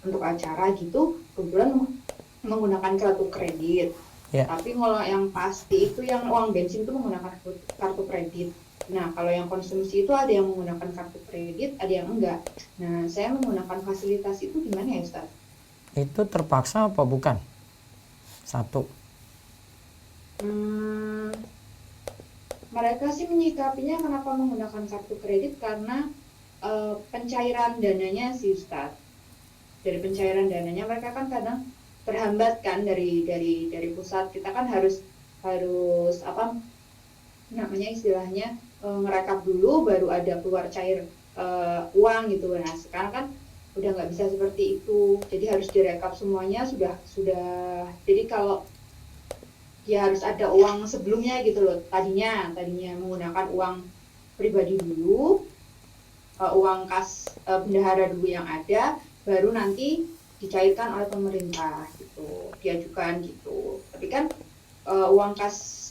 untuk acara gitu, kebetulan menggunakan kartu kredit. Ya. Tapi kalau yang pasti itu yang uang bensin itu menggunakan kartu kredit. Nah, kalau yang konsumsi itu ada yang menggunakan kartu kredit, ada yang enggak. Nah, saya menggunakan fasilitas itu gimana ya Ustaz? Itu terpaksa apa bukan? Satu. Mereka sih menyikapinya kenapa menggunakan kartu kredit karena pencairan dananya sih Ustaz. Dari pencairan dananya mereka kan kadang terhambat kan dari pusat. Kita kan harus apa namanya istilahnya ngerekap dulu baru ada keluar cair uang gitu. Nah, sekarang kan udah nggak bisa seperti itu. Jadi harus direkap semuanya sudah. Jadi kalau ya harus ada uang sebelumnya gitu loh. Tadinya menggunakan uang pribadi dulu, uang kas bendahara dulu yang ada, baru nanti dicairkan oleh pemerintah gitu, diajukan gitu. Tapi kan uang kas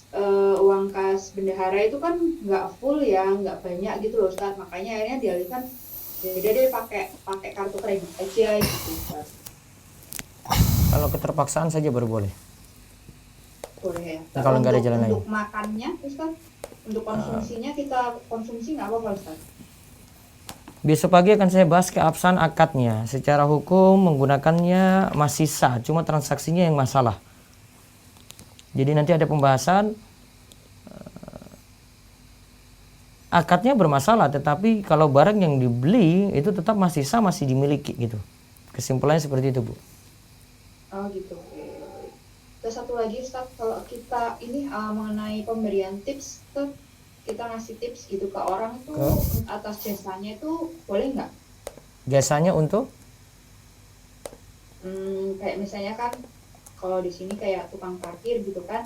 bendahara itu kan nggak full ya, nggak banyak gitu loh Ustaz. Makanya akhirnya dialihkan, jadi dia pakai kartu kredit aja gitu Ustaz. Kalau keterpaksaan saja baru boleh. Boleh ya. Nah, kalau nggak ada jalan lain. Untuk makannya Ustaz, untuk konsumsinya kita konsumsi nggak apa-apa Ustaz? Besok pagi akan saya bahas keabsahan akadnya. Secara hukum menggunakannya masih sah, cuma transaksinya yang masalah. Jadi nanti ada pembahasan akadnya bermasalah, tetapi kalau barang yang dibeli itu tetap masih sah, masih dimiliki gitu. Kesimpulannya seperti itu, Bu. Oh gitu. Terus satu lagi Ustaz, kalau kita ini mengenai pemberian tips Ustaz, kita ngasih tips gitu ke orang itu atas jasanya itu boleh nggak? Jasanya untuk Kayak misalnya kan kalau di sini kayak tukang parkir gitu kan,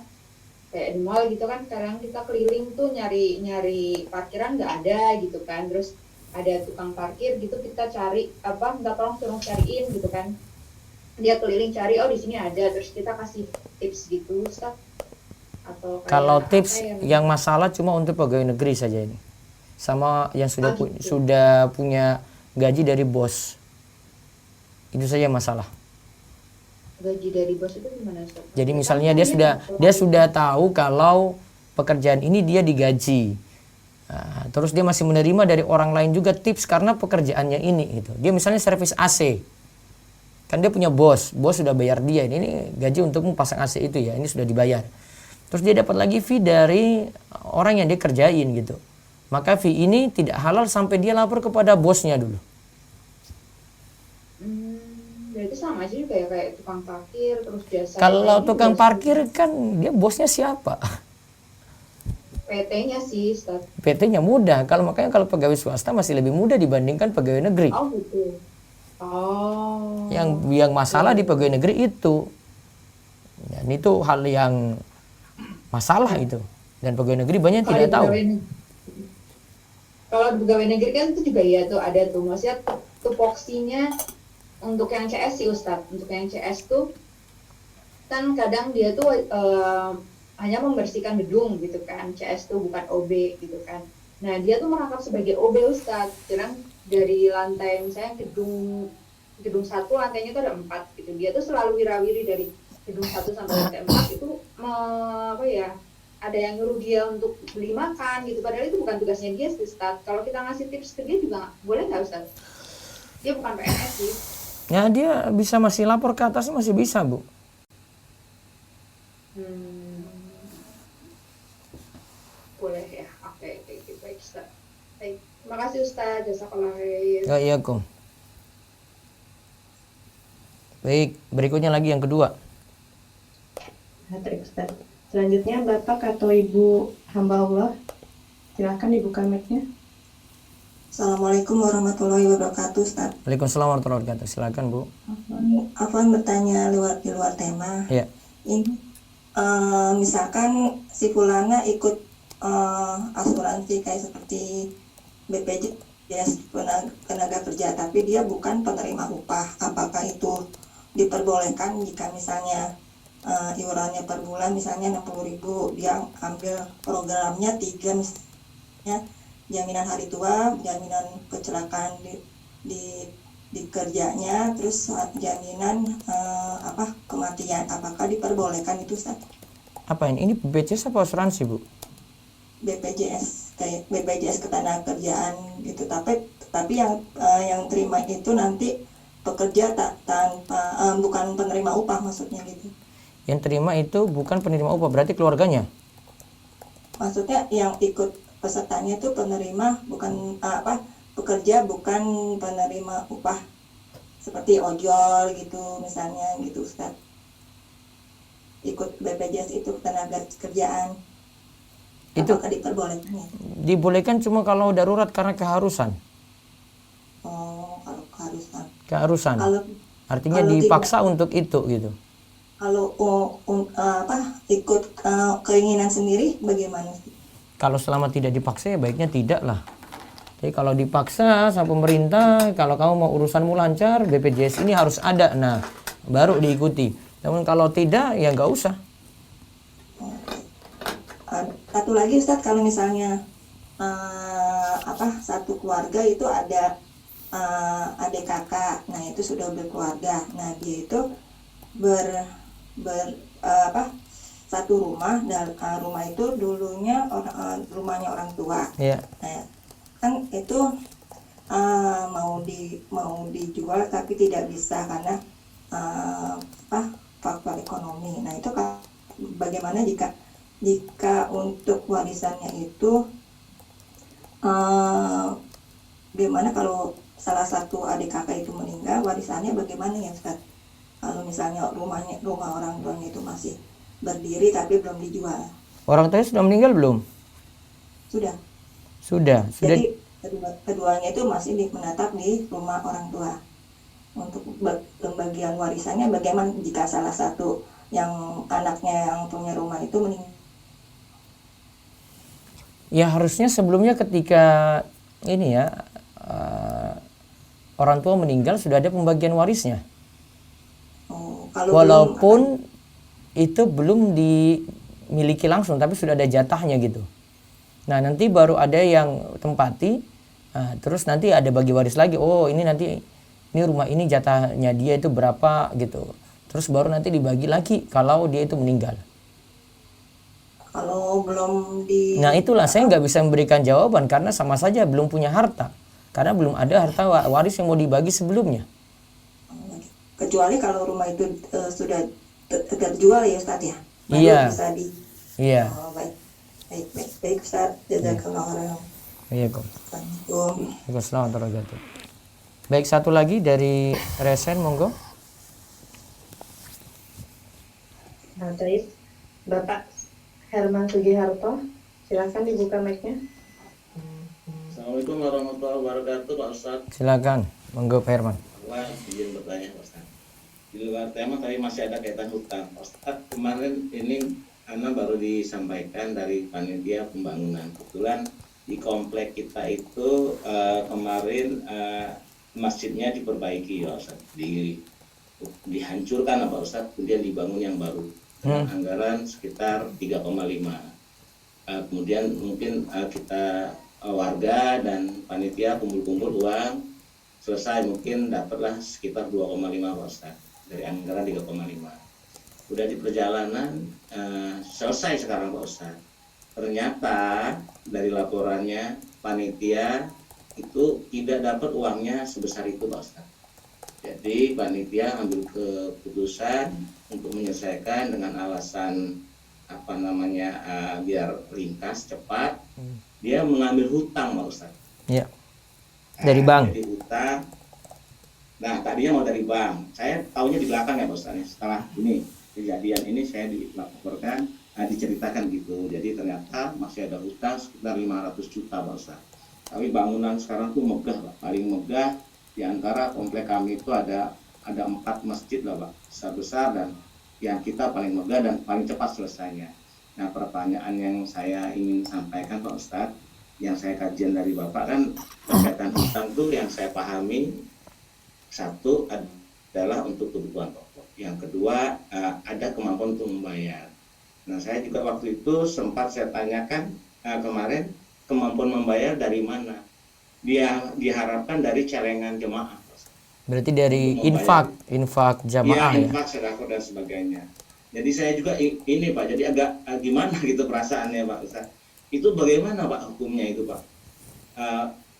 kayak di mall gitu kan, sekarang kita keliling tuh nyari parkiran nggak ada gitu kan, terus ada tukang parkir gitu, kita cari minta tolong suruh cariin gitu kan, dia keliling cari, oh di sini ada, terus kita kasih tips gitu Ustaz. Atau kayak kalau apa tips yang masalah cuma untuk pegawai negeri saja ini, sama yang sudah gitu. sudah punya gaji dari bos, itu saja masalah. Gaji dari bos itu gimana Ustaz? Jadi misalnya dia sudah tahu kalau pekerjaan ini dia digaji. Nah, terus dia masih menerima dari orang lain juga tips karena pekerjaannya ini gitu. Dia misalnya servis AC. Kan dia punya bos sudah bayar dia. Ini gaji untukmu pasang AC itu ya, ini sudah dibayar. Terus dia dapat lagi fee dari orang yang dia kerjain gitu. Maka fee ini tidak halal sampai dia lapor kepada bosnya dulu. Berarti sama aja juga ya kayak tukang parkir terus jasa. Kalau tukang parkir kan dia bosnya siapa? PT-nya sih, Ustaz. PT-nya mudah. Makanya kalau pegawai swasta masih lebih mudah dibandingkan pegawai negeri. Oh gitu. Oh. Yang masalah di pegawai negeri itu. Dan itu hal yang masalah itu. Dan pegawai negeri banyak yang tidak tahu. Kalau di pegawai negeri kan itu juga ya tuh ada tuh, maksudnya tupoksinya untuk yang CS sih Ustadz. Untuk yang CS tuh kan kadang dia tuh hanya membersihkan gedung gitu kan, CS tuh bukan OB gitu kan. Nah dia tuh merangkap sebagai OB Ustadz. Kadang dari lantai misalnya gedung 1 lantainya tuh ada 4 gitu. Dia tuh selalu wirawiri dari gedung 1 sampai lantai 4 itu ada yang nyuruh dia untuk beli makan gitu, padahal itu bukan tugasnya dia sih Ustaz. Kalau kita ngasih tips ke dia juga boleh nggak Ustaz? Dia bukan PNS sih. Ya dia bisa masih lapor ke atas, masih bisa Bu. Boleh ya, oke, baik Ustaz. Baik, terima kasih Ustaz, jazakallah khair. Ya iya Kum. Baik, berikutnya lagi yang kedua. Ustaz. Selanjutnya Bapak atau Ibu hamba Allah, silakan dibuka mic-nya. Assalamualaikum warahmatullahi wabarakatuh, Ustaz. Waalaikumsalam warahmatullahi wabarakatuh. Silakan Bu. Afwan bertanya di luar tema. Iya. Ini misalkan si fulana ikut asuransi kayak seperti BPJS tenaga kerja, tapi dia bukan penerima upah. Apakah itu diperbolehkan jika misalnya iurannya per bulan misalnya 60.000, dia ambil programnya 3 misalnya jaminan hari tua, jaminan kecelakaan di kerjanya, terus jaminan kematian, apakah diperbolehkan itu Ustaz? Apa ini? Ini BPJS apa asuransi Bu? BPJS, kayak BPJS ketenagakerjaan gitu, tapi yang terima itu nanti pekerja tanpa bukan penerima upah maksudnya gitu. Yang terima itu bukan penerima upah, berarti keluarganya? Maksudnya yang ikut pesertanya itu penerima bukan pekerja bukan penerima upah, seperti ojol gitu misalnya gitu Ustaz. Ikut BPJS itu tenaga kerjaan. Itu apakah diperbolehkan ya? Dibolehkan cuma kalau darurat karena keharusan. Oh, kalau keharusan. Keharusan. Artinya kalau dipaksa untuk itu gitu. Kalau ikut keinginan sendiri bagaimana sih? Kalau selama tidak dipaksa ya baiknya tidak lah. Jadi kalau dipaksa sama pemerintah, kalau kamu mau urusanmu lancar, BPJS ini harus ada, nah baru diikuti. Namun kalau tidak ya nggak usah. Satu lagi Ustadz, kalau misalnya satu keluarga itu ada adik kakak, nah itu sudah berkeluarga, nah dia itu satu rumah, dan rumah itu dulunya rumahnya orang tua. Yeah. Nah, kan itu mau dijual tapi tidak bisa karena faktor ekonomi. Nah itu bagaimana jika untuk warisannya itu bagaimana kalau salah satu adik kakak itu meninggal, warisannya bagaimana ya Ustaz? Kalau misalnya rumah orang tuanya itu masih berdiri tapi belum dijual. Orang tuanya sudah meninggal belum? Sudah. Sudah. Jadi keduanya itu masih menetap di rumah orang tua. Untuk pembagian warisannya bagaimana jika salah satu yang anaknya yang punya rumah itu meninggal? Ya harusnya sebelumnya ketika ini ya orang tua meninggal sudah ada pembagian warisnya. Kalau Walaupun itu belum dimiliki langsung, tapi sudah ada jatahnya gitu. Nah nanti baru ada yang tempati, terus nanti ada bagi waris lagi. Oh ini nanti ini rumah ini jatahnya dia itu berapa gitu. Terus baru nanti dibagi lagi kalau dia itu meninggal. kalau belum di Nah itulah saya nggak bisa memberikan jawaban karena sama saja belum punya harta. Karena belum ada harta waris yang mau dibagi sebelumnya. kecuali kalau rumah itu sudah terjual ya Ustaz ya. Baru Iya. bisa di Iya. baik Ustaz, jazakallahu khairan. Iya kok. Assalamualaikum. Waalaikumsalam warahmatullahi wabarakatuh. Baik, satu lagi dari Resen, monggo. Nah, baik. Bapak Herman Sugiharto, silakan dibuka mic-nya. Assalamualaikum warahmatullahi wabarakatuh Pak Ustadz. Silakan, monggo Pak Herman. Wah, izin bertanya Pak Ustadz. Di luar tema tapi masih ada kaitan hutang. Pak Ustadz, kemarin ini Ana baru disampaikan dari panitia pembangunan. Kebetulan di komplek kita itu kemarin masjidnya diperbaiki ya Ustadz. Dihancurkan Pak Ustadz, kemudian dibangun yang baru. Dengan anggaran sekitar 3,5. Kemudian mungkin kita warga dan panitia kumpul-kumpul uang, selesai mungkin dapatlah sekitar 2,5 Pak Ustadz dari anggaran 3,5. Udah di perjalanan selesai sekarang Pak Ustadz. Ternyata dari laporannya panitia itu tidak dapat uangnya sebesar itu Pak Ustadz. Jadi panitia ambil keputusan untuk menyelesaikan dengan alasan biar ringkas cepat. Dia mengambil hutang Pak Ustadz. Iya. Dari bank. Jadi hutang. Nah tadinya mau dari bank. Saya tahunya di belakang ya Pak Ustadz. Setelah ini kejadian ini saya dilaporkan, diceritakan gitu. Jadi ternyata masih ada hutang sekitar 500 juta Pak Ustadz. Tapi bangunan sekarang tuh megah Pak. Paling megah di antara komplek kami itu ada 4 masjid lah Pak. Besar-besar dan yang kita paling megah dan paling cepat selesainya. Nah pertanyaan yang saya ingin sampaikan Pak Ustadz, yang saya kajian dari Bapak kan berkaitan hutang itu yang saya pahami, satu adalah untuk kebutuhan pokok, yang kedua ada kemampuan untuk membayar. Nah saya juga waktu itu sempat saya tanyakan kemarin, kemampuan membayar dari mana? Dia diharapkan dari celengan jemaah. Berarti dari infak jamaah ya? Infak, sedekah dan sebagainya. Jadi saya juga ini Pak, jadi agak gimana gitu perasaannya Pak Ustaz. Itu bagaimana Pak hukumnya itu Pak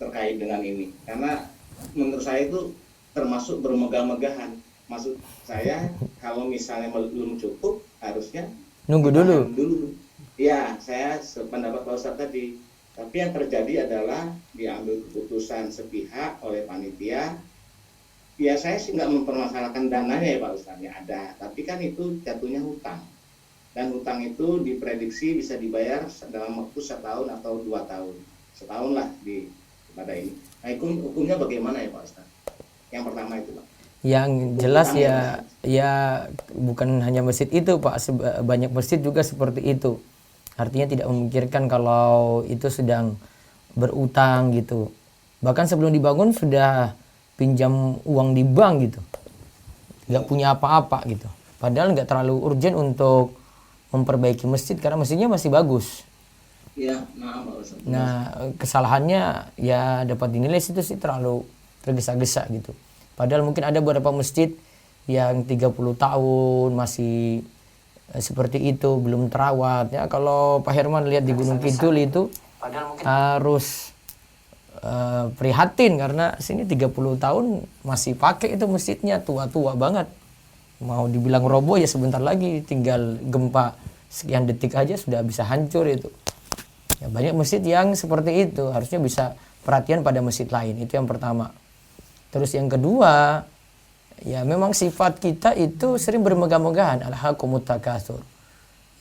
terkait dengan ini? Karena menurut saya itu termasuk bermegah-megahan. Maksud saya kalau misalnya belum cukup harusnya Nunggu dulu. Ya, saya sependapat Pak Ustaz tadi. Tapi yang terjadi adalah diambil keputusan sepihak oleh panitia. Ya saya sih nggak mempermasalahkan dananya ya Pak Ustaz, ya ada. Tapi kan itu jatuhnya hutang. Dan hutang itu diprediksi bisa dibayar dalam waktu 1 tahun atau 2 tahun. Setahun lah pada ini. Nah hukumnya bagaimana ya Pak Ustaz? Yang pertama itu Pak. Yang jelas ya bukan hanya masjid itu Pak, banyak masjid juga seperti itu. Artinya tidak memikirkan kalau itu sedang berutang gitu. Bahkan sebelum dibangun sudah pinjam uang di bank gitu. Nggak punya apa-apa gitu. Padahal nggak terlalu urgent untuk memperbaiki masjid karena masjidnya masih bagus. Iya, Nah, kesalahannya ya dapat dinilai situ sih terlalu tergesa-gesa gitu. Padahal mungkin ada beberapa masjid yang 30 tahun masih seperti itu, belum terawat ya. Kalau Pak Herman lihat di Gunung Kidul itu harus prihatin karena sini 30 tahun masih pakai itu masjidnya, tua-tua banget. Mau dibilang roboh ya sebentar lagi, tinggal gempa sekian detik aja sudah bisa hancur itu. Ya, banyak masjid yang seperti itu, harusnya bisa perhatian pada masjid lain. Itu yang pertama. Terus yang kedua, ya memang sifat kita itu sering bermegah-megahan, alhaqumut takatsur.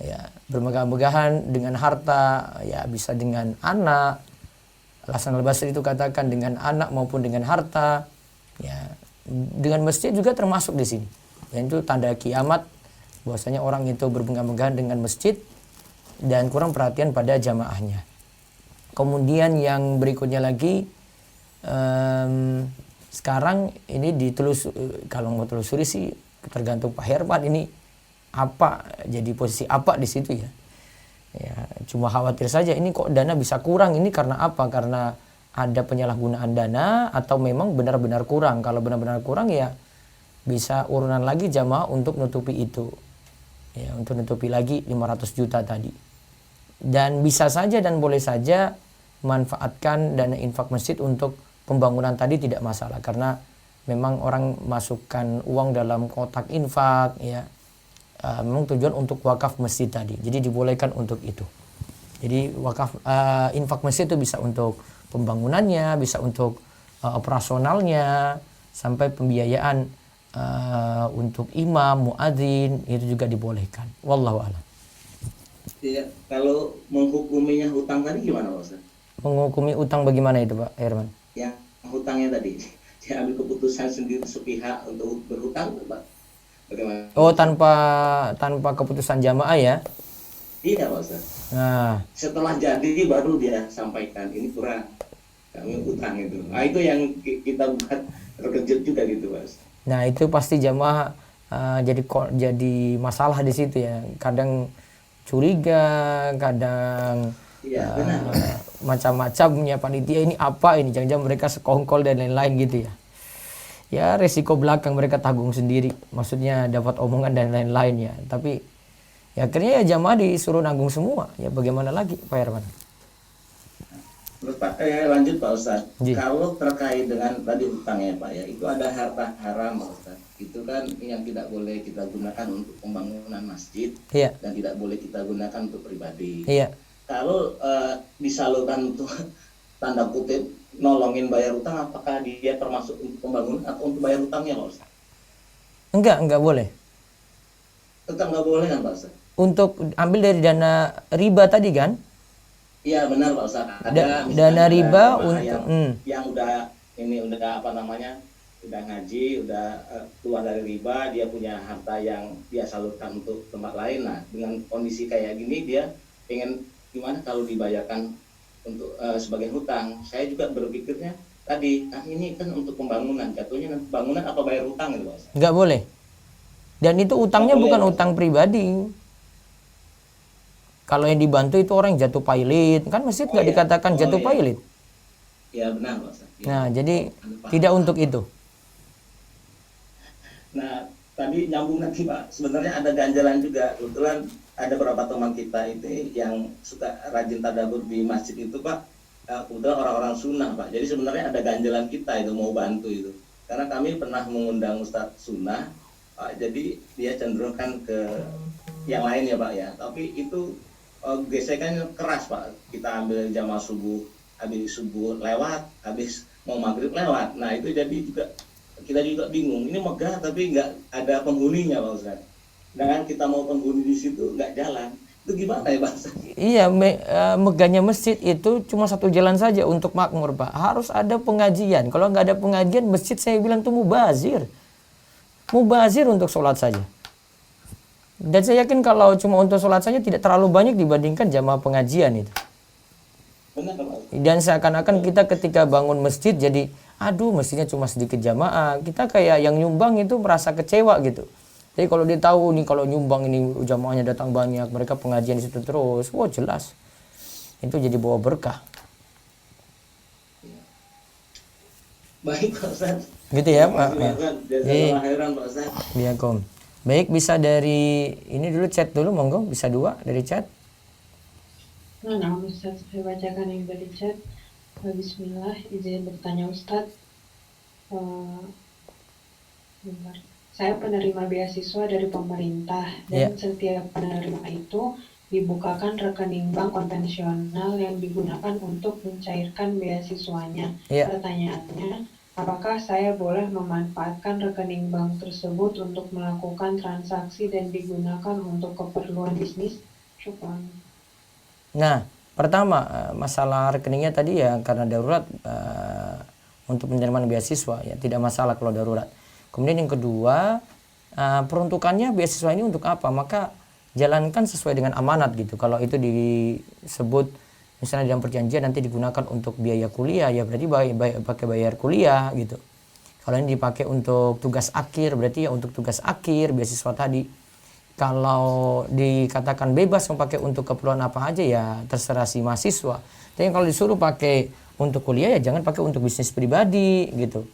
Ya, bermegah-megahan dengan harta, ya bisa dengan anak. Hasan al-Basri itu katakan dengan anak maupun dengan harta. Ya, dengan masjid juga termasuk di sini. Dan itu tanda kiamat bahwasanya orang itu bermegah-megahan dengan masjid dan kurang perhatian pada jamaahnya. Kemudian yang berikutnya lagi, sekarang ini kalau mau telusuri sih tergantung Pak Herman ini apa jadi posisi apa di situ ya. Ya, cuma khawatir saja ini kok dana bisa kurang, ini karena apa? Karena ada penyalahgunaan dana atau memang benar-benar kurang. Kalau benar-benar kurang ya bisa urunan lagi jamaah untuk nutupi itu. Ya, untuk nutupi lagi 500 juta tadi. Dan bisa saja dan boleh saja manfaatkan dana infak masjid untuk pembangunan tadi tidak masalah, karena memang orang masukkan uang dalam kotak infak ya. Memang tujuan untuk wakaf masjid tadi, jadi dibolehkan untuk itu. Jadi wakaf infak masjid itu bisa untuk pembangunannya, bisa untuk operasionalnya, sampai pembiayaan untuk imam, muadzin itu juga dibolehkan. Wallahu a'lam. Ya, kalau menghukuminya hutang tadi gimana Pak Ustaz? Menghukumi utang bagaimana itu Pak Herman? Ya, hutangnya tadi dia ambil keputusan sendiri sepihak untuk berhutang Pak. Bagaimana? Oh, tanpa keputusan jamaah ya? Iya Pak Ustaz. Nah, Setelah jadi baru dia sampaikan ini kurang, kami utang itu. Nah itu yang kita buat terkejut juga gitu Pak Ustaz. nah itu pasti jamaah jadi masalah di situ ya. Kadang curiga, kadang Iya benar. macam-macamnya panitia ini apa ini, jangan-jangan mereka sekongkol dan lain-lain gitu ya. Ya resiko belakang mereka tanggung sendiri, maksudnya dapat omongan dan lain-lain ya. Tapi ya akhirnya ya jamaah disuruh nanggung semua, ya bagaimana lagi Pak Herman? Terus Pak, lanjut Pak Ustadz. Ji. Kalau terkait dengan tadi utangnya Pak ya, itu ada harta haram Pak Ustadz. Itu kan yang tidak boleh kita gunakan untuk pembangunan masjid Iya, dan tidak boleh kita gunakan untuk pribadi. iya. Kalau disalurkan untuk tanda kutip nolongin bayar utang, apakah dia termasuk untuk pembangunan atau untuk bayar utangnya Pak Ustadz? Enggak boleh. Tetap nggak boleh kan Pak Ustadz? Untuk ambil dari dana riba tadi kan? Iya benar Pak Ustadz. Ada Dana misalnya riba jamaah untuk yang udah apa namanya, udah ngaji, udah keluar dari riba, dia punya harta yang dia salurkan untuk tempat lain. Nah dengan kondisi kayak gini dia pengen gimana kalau dibayarkan untuk sebagai hutang. Saya juga berpikirnya tadi kan ini kan untuk pembangunan, jatuhnya pembangunan apa bayar hutang gitu Pak Ustadz? enggak boleh. Dan itu utangnya Nggak boleh, bukan Pak. utang pribadi. Kalau yang dibantu itu orang yang jatuh pailit, kan masjid Oh, nggak iya. dikatakan Oh, jatuh iya. pailit. Ya benar Pak Ustadz. Ya. Nah, jadi Paham. tidak untuk itu. Nah, tadi nyambung lagi Pak, sebenarnya ada ganjalan juga. Kebetulan ada beberapa teman kita itu yang suka rajin tadabbur di masjid itu Pak, kebetulan orang-orang sunnah Pak. Jadi sebenarnya ada ganjalan kita itu mau bantu itu. Karena kami pernah mengundang Ustadz sunnah, Pak, jadi dia cenderung kan ke yang lain ya Pak ya. Tapi itu gesekannya keras Pak. Kita ambil jamaah subuh, habis subuh lewat, habis mau maghrib lewat. Nah itu jadi juga kita juga bingung, ini megah tapi nggak ada penghuninya Pak Ustadz. Dengan kita mau penghuni di situ nggak jalan, itu gimana ya Pak Ustadz? Iya, megahnya masjid itu cuma satu jalan saja untuk makmur Pak. Harus ada pengajian. Kalau nggak ada pengajian, masjid saya bilang itu mubazir. Mubazir untuk sholat saja. Dan saya yakin kalau cuma untuk sholat saja tidak terlalu banyak dibandingkan jamaah pengajian itu. Benar Pak Ustadz? Dan seakan-akan kita ketika bangun masjid jadi, aduh masjidnya cuma sedikit jamaah. Kita kayak yang nyumbang itu merasa kecewa gitu. Jadi kalau dia tahu nih kalau nyumbang ini jamaahnya datang banyak, mereka pengajian di situ terus, wah jelas. Itu jadi bawa berkah. Baik Pak Ustadz. Gitu ya Terima Pak. kasih, Pak Ustadz. Jazakallah khairan Pak Ustadz. Iya Kom. Baik, bisa dari ini dulu chat dulu monggo, bisa 2 dari chat. Nah, Ustaz, saya bacakan yang dari chat. Bismillah, izin bertanya Ustaz. Bentar. Saya penerima beasiswa dari pemerintah dan setiap penerima itu dibukakan rekening bank konvensional yang digunakan untuk mencairkan beasiswanya. Pertanyaannya, apakah saya boleh memanfaatkan rekening bank tersebut untuk melakukan transaksi dan digunakan untuk keperluan bisnis? Syukran. Nah, pertama masalah rekeningnya tadi ya karena darurat untuk penerimaan beasiswa ya tidak masalah kalau darurat. Kemudian yang kedua peruntukannya beasiswa ini untuk apa? Maka jalankan sesuai dengan amanat gitu. Kalau itu disebut misalnya dalam perjanjian nanti digunakan untuk biaya kuliah ya berarti pakai bayar kuliah gitu. Kalau ini dipakai untuk tugas akhir berarti ya untuk tugas akhir beasiswa tadi. Kalau dikatakan bebas mau pakai untuk keperluan apa aja ya terserah si mahasiswa. Tapi kalau disuruh pakai untuk kuliah ya jangan pakai untuk bisnis pribadi gitu.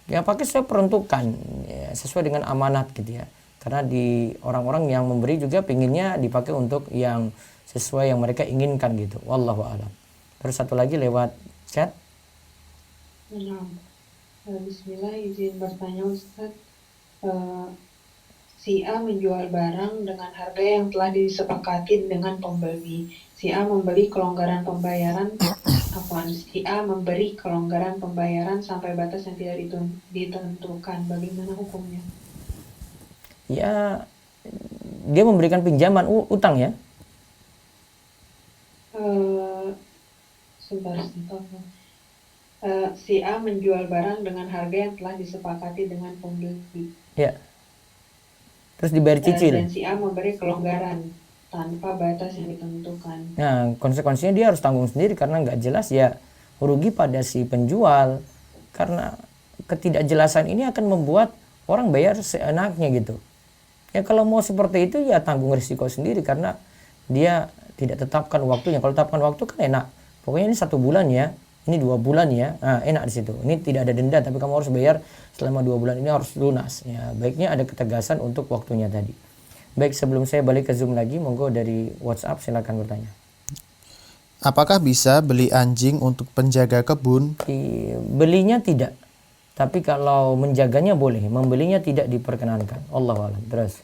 Ya pakai sesuai peruntukan ya, sesuai dengan amanat gitu ya. Karena di orang-orang yang memberi juga pinginnya dipakai untuk yang sesuai yang mereka inginkan gitu. Wallahu a'lam. Terus satu lagi lewat chat. Nah, bismillah izin bertanya Ustaz. Si A menjual barang dengan harga yang telah disepakati dengan pembeli. Si A memberi kelonggaran pembayaran Si A memberi kelonggaran pembayaran sampai batas yang tidak ditentukan. Bagaimana hukumnya? Ya dia memberikan pinjaman utang ya. Sebentar. Si A menjual barang dengan harga yang telah disepakati dengan pembeli. Ya. Terus dibayar cicil. Dan si A memberi kelonggaran tanpa batas yang ditentukan. Nah, konsekuensinya dia harus tanggung sendiri karena nggak jelas ya rugi pada si penjual. Karena ketidakjelasan ini akan membuat orang bayar seenaknya gitu. Ya kalau mau seperti itu ya tanggung risiko sendiri karena dia tidak tetapkan waktunya. Kalau tetapkan waktu kan enak. Pokoknya ini 1 bulan ya, ini 2 bulan ya, nah, enak di situ. Ini tidak ada denda tapi kamu harus bayar selama 2 bulan ini harus lunas. Ya, baiknya ada ketegasan untuk waktunya tadi. Baik, sebelum saya balik ke Zoom lagi, monggo dari WhatsApp silakan bertanya. Apakah bisa beli anjing untuk penjaga kebun? Belinya tidak. Tapi kalau menjaganya boleh, membelinya tidak diperkenankan. Allahu a'lam. Terus.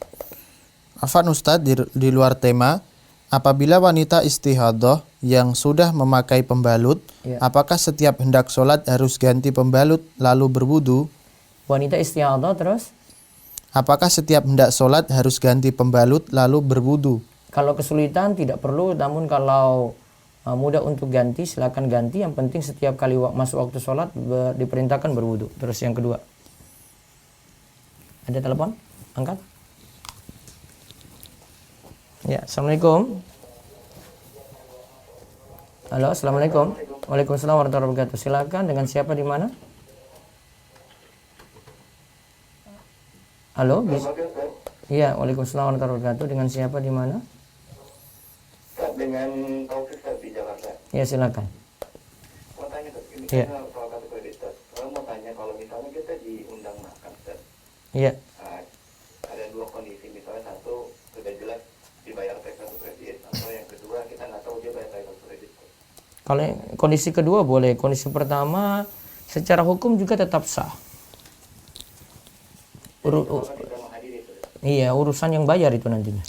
Afan Ustadz di luar tema, apabila wanita istihadah yang sudah memakai pembalut, Ya. apakah setiap hendak sholat harus ganti pembalut lalu berwudu? Wanita istihadah terus? Apakah setiap hendak sholat harus ganti pembalut lalu berwudu? Kalau kesulitan tidak perlu, namun kalau mudah untuk ganti silakan ganti. Yang penting setiap kali masuk waktu sholat diperintahkan berwudu. Terus yang kedua, ada telepon? Angkat. Ya, assalamualaikum. Halo, assalamualaikum. Waalaikumsalam warahmatullahi wabarakatuh. Silakan, dengan siapa di mana? Halo, iya, waalaikumsalam warahmatullahi wabarakatuh. Dengan siapa di mana? Dengan Taufik di Jakarta. Ya, silakan. Mau tanya ini Iya. soal kartu kredit. Kalau mau tanya kalau misalnya kita diundang makan, Iya. ada 2 kondisi. Misalnya satu sudah jelas dibayar pakai kartu kredit, atau yang kedua kita nggak tahu dia bayar pakai kartu kredit. Kalau kondisi kedua boleh. Kondisi pertama secara hukum juga tetap sah. Iya, urusan yang bayar itu nantinya.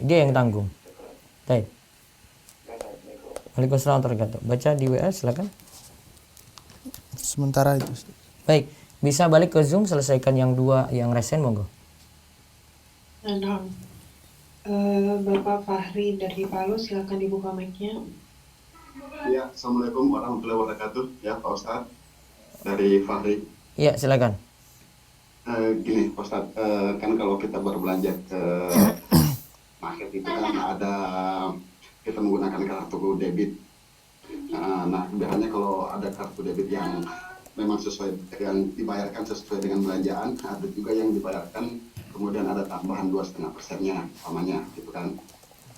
Dia yang tanggung. Baik. Waalaikumsalam warahmatullahi wabarakatuh. Baca di WA silakan. Sementara itu. Baik, bisa balik ke Zoom selesaikan yang 2 yang resen monggo. Nah, Bapak Fahri dari Palu, silakan dibuka mic-nya. Ya, assalamualaikum warahmatullahi wabarakatuh. Ya, Pak Ustadz dari Fahri. Iya, silakan. Gini, Pak Ustadz, kan kalau kita berbelanja ke market itu kan ada kita menggunakan kartu debit. Nah, biasanya kalau ada kartu debit yang memang sesuai yang dibayarkan sesuai dengan belanjaan, ada juga yang dibayarkan kemudian ada tambahan 2,5%-nya, umpamanya, gitu kan.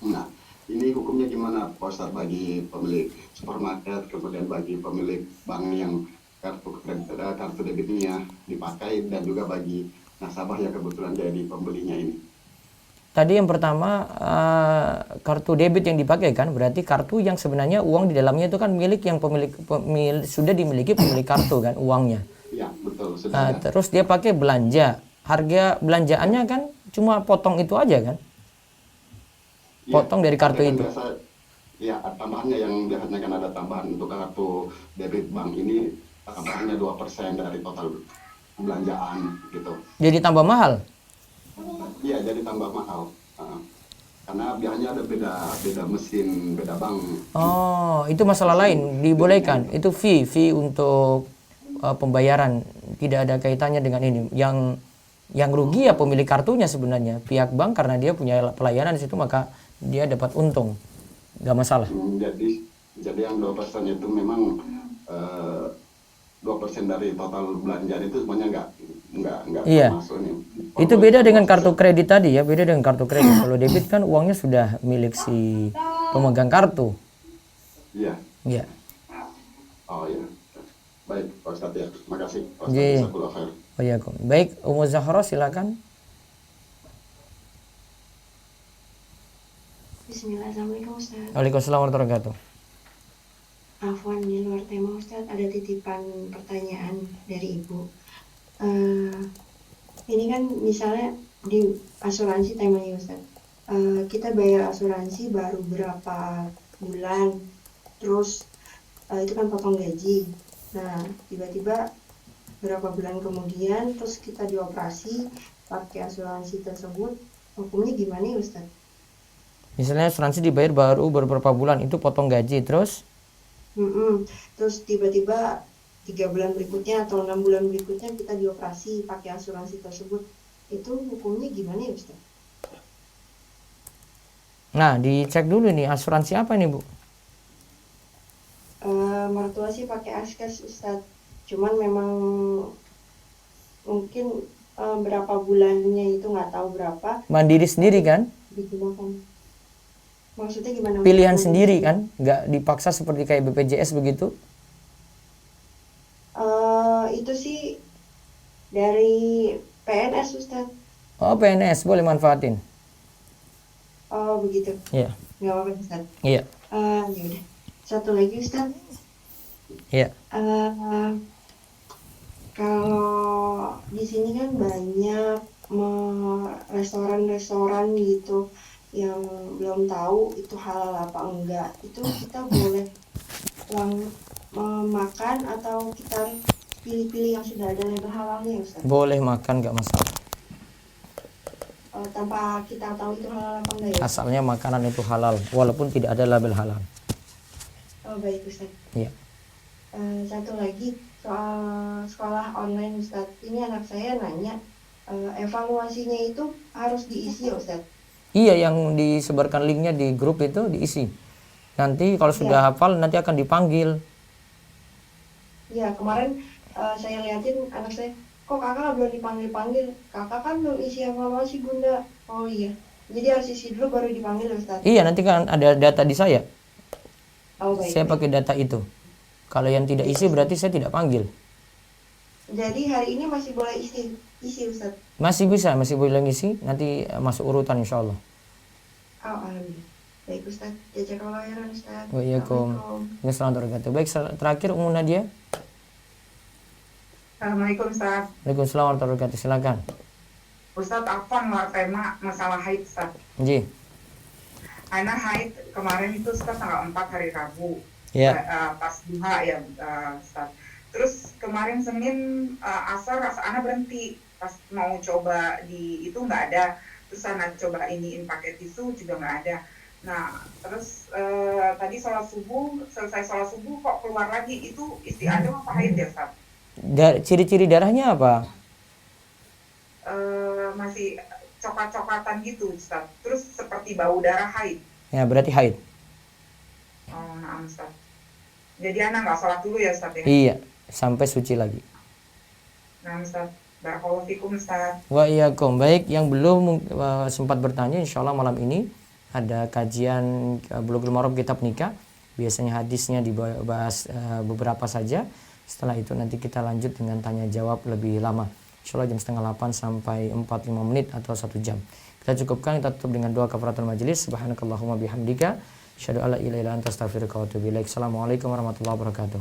Nah, ini hukumnya gimana, Pak Ustadz, bagi pemilik supermarket, kemudian bagi pemilik bank yang kartu debitnya dipakai, dan juga bagi nasabah yang kebetulan jadi pembelinya ini? Tadi yang pertama kartu debit yang dipakai kan berarti kartu yang sebenarnya uang di dalamnya itu kan milik yang sudah dimiliki pemilik kartu kan uangnya. Ya, betul. Sudah Terus dia pakai belanja. Harga belanjaannya kan cuma potong itu aja kan? Potong dari kartu itu. Ya, tambahannya yang biasanya kan ada tambahan untuk kartu debit bank ini, tambahannya 2% dari total belanjaan gitu. Jadi tambah mahal? Iya, jadi tambah mahal. karena biasanya ada beda mesin, beda bank. Oh, itu masalah lain, dibolehkan. Itu fee untuk pembayaran, tidak ada kaitannya dengan ini. Yang rugi ya pemilik kartunya sebenarnya, pihak bank, karena dia punya pelayanan di situ maka dia dapat untung, nggak masalah. Jadi yang 2% itu memang 2% dari total belanjaan itu semuanya nggak Iya. termasuk nih. Itu beda dengan kartu kredit tadi ya, beda dengan kartu kredit. Kalau debit kan uangnya sudah milik si pemegang kartu. Iya. Iya. Oh iya. Baik, Pak Ustadz ya. Makasih. Pak Iya. Ustadz, jazakallah khair. Oh iya, baik, Ummu Zahra silakan. Bismillah, Assalamualaikum Ustaz. Waalaikumsalam warahmatullahi wabarakatuh. Afwan, di luar tema Ustaz, ada titipan pertanyaan dari Ibu. Ini kan misalnya di asuransi temanya Ustaz, kita bayar asuransi baru berapa bulan, terus itu kan potong gaji. Nah, tiba-tiba berapa bulan kemudian terus kita dioperasi pakai asuransi tersebut, hukumnya gimana ya Ustaz? Misalnya asuransi dibayar baru beberapa bulan, itu potong gaji, terus Terus tiba-tiba 3 bulan berikutnya atau 6 bulan berikutnya kita dioperasi pakai asuransi tersebut, itu hukumnya gimana ya Ustaz? nah dicek dulu nih asuransi apa nih Bu? Mertua sih pakai Askes Ustaz, cuman memang mungkin berapa bulannya itu nggak tahu berapa. Mandiri sendiri kan? Digunakan. Maksudnya gimana? Pilihan sendiri kan? Nggak dipaksa seperti kayak BPJS begitu? Itu sih dari PNS Ustaz. Oh, PNS boleh manfaatin. Oh begitu. Iya. Nggak apa-apa Ustaz. Iya. Ya udah. Satu lagi Ustaz. Iya. Kalau di sini kan banyak restoran-restoran gitu yang belum tahu itu halal apa enggak. Itu kita boleh makan atau kita pilih-pilih yang sudah ada label halalnya Ustaz? Boleh makan, nggak masalah. Tanpa kita tahu itu halal apa enggak ya? Asalnya makanan itu halal, walaupun tidak ada label halal. Oh baik Ustaz. Iya. Satu lagi soal sekolah online Ustaz. Ini anak saya nanya, evaluasinya itu harus diisi ya Ustaz? Iya, yang disebarkan linknya di grup itu diisi. Nanti kalau sudah hafal nanti akan dipanggil. Iya, kemarin saya liatin anak saya, kok kakak belum dipanggil-panggil? Kakak kan belum isi evaluasi Bunda. Oh iya, jadi harus isi dulu baru dipanggil Ustaz? Iya, nanti kan ada data di saya. Oh baik. Saya pakai data itu. Kalau yang tidak isi berarti saya tidak panggil. Jadi hari ini masih boleh isi Ustaz? Masih bisa, masih boleh ngisi. Nanti masuk urutan insya Allah. Oh alhamdulillah. Baik Ustaz, jazakallahu khairan Ustaz. Waalaikumsalam warahmatullahi wabarakatuh. Baik, terakhir Ummu Nadia. Assalamualaikum Ustaz. Waalaikumsalam warahmatullahi wabarakatuh. Silakan. Ustaz, afwan luar tema masalah haid Ustaz. Ji. Ana haid kemarin itu Ustaz tanggal 4 hari Rabu. Ya. Pas duha ya Ustaz. Terus kemarin Senin asar Ana berhenti pas mau coba di itu nggak ada. Terus Ana coba iniin pakai tisu juga nggak ada. Nah terus tadi selesai sholat subuh kok keluar lagi, itu istiadah apa haid ya Ustaz? Ciri-ciri darahnya apa? Masih coklat-coklatan gitu Ustaz. Terus seperti bau darah haid. Ya berarti haid. Oh nah Ustaz. Jadi anak nggak sholat dulu ya Ustaz ya? Iya, sampai suci lagi. Nah Ustaz, barakallahu fikum Ustaz. Wa iyyakum. Baik, yang belum sempat bertanya, insya Allah malam ini ada kajian Bulughul Maram kitab nikah. Biasanya hadisnya dibahas beberapa saja. Setelah itu nanti kita lanjut dengan tanya jawab lebih lama. Insya Allah jam 7:30 sampai 45 menit atau 1 jam. Kita cukupkan, kita tutup dengan doa kafaratul majelis. Subhanakallahumma bihamdika asyhadu alla ilaha illa anta astaghfiruka wa atubu ilaik. Assalamualaikum warahmatullahi wabarakatuh.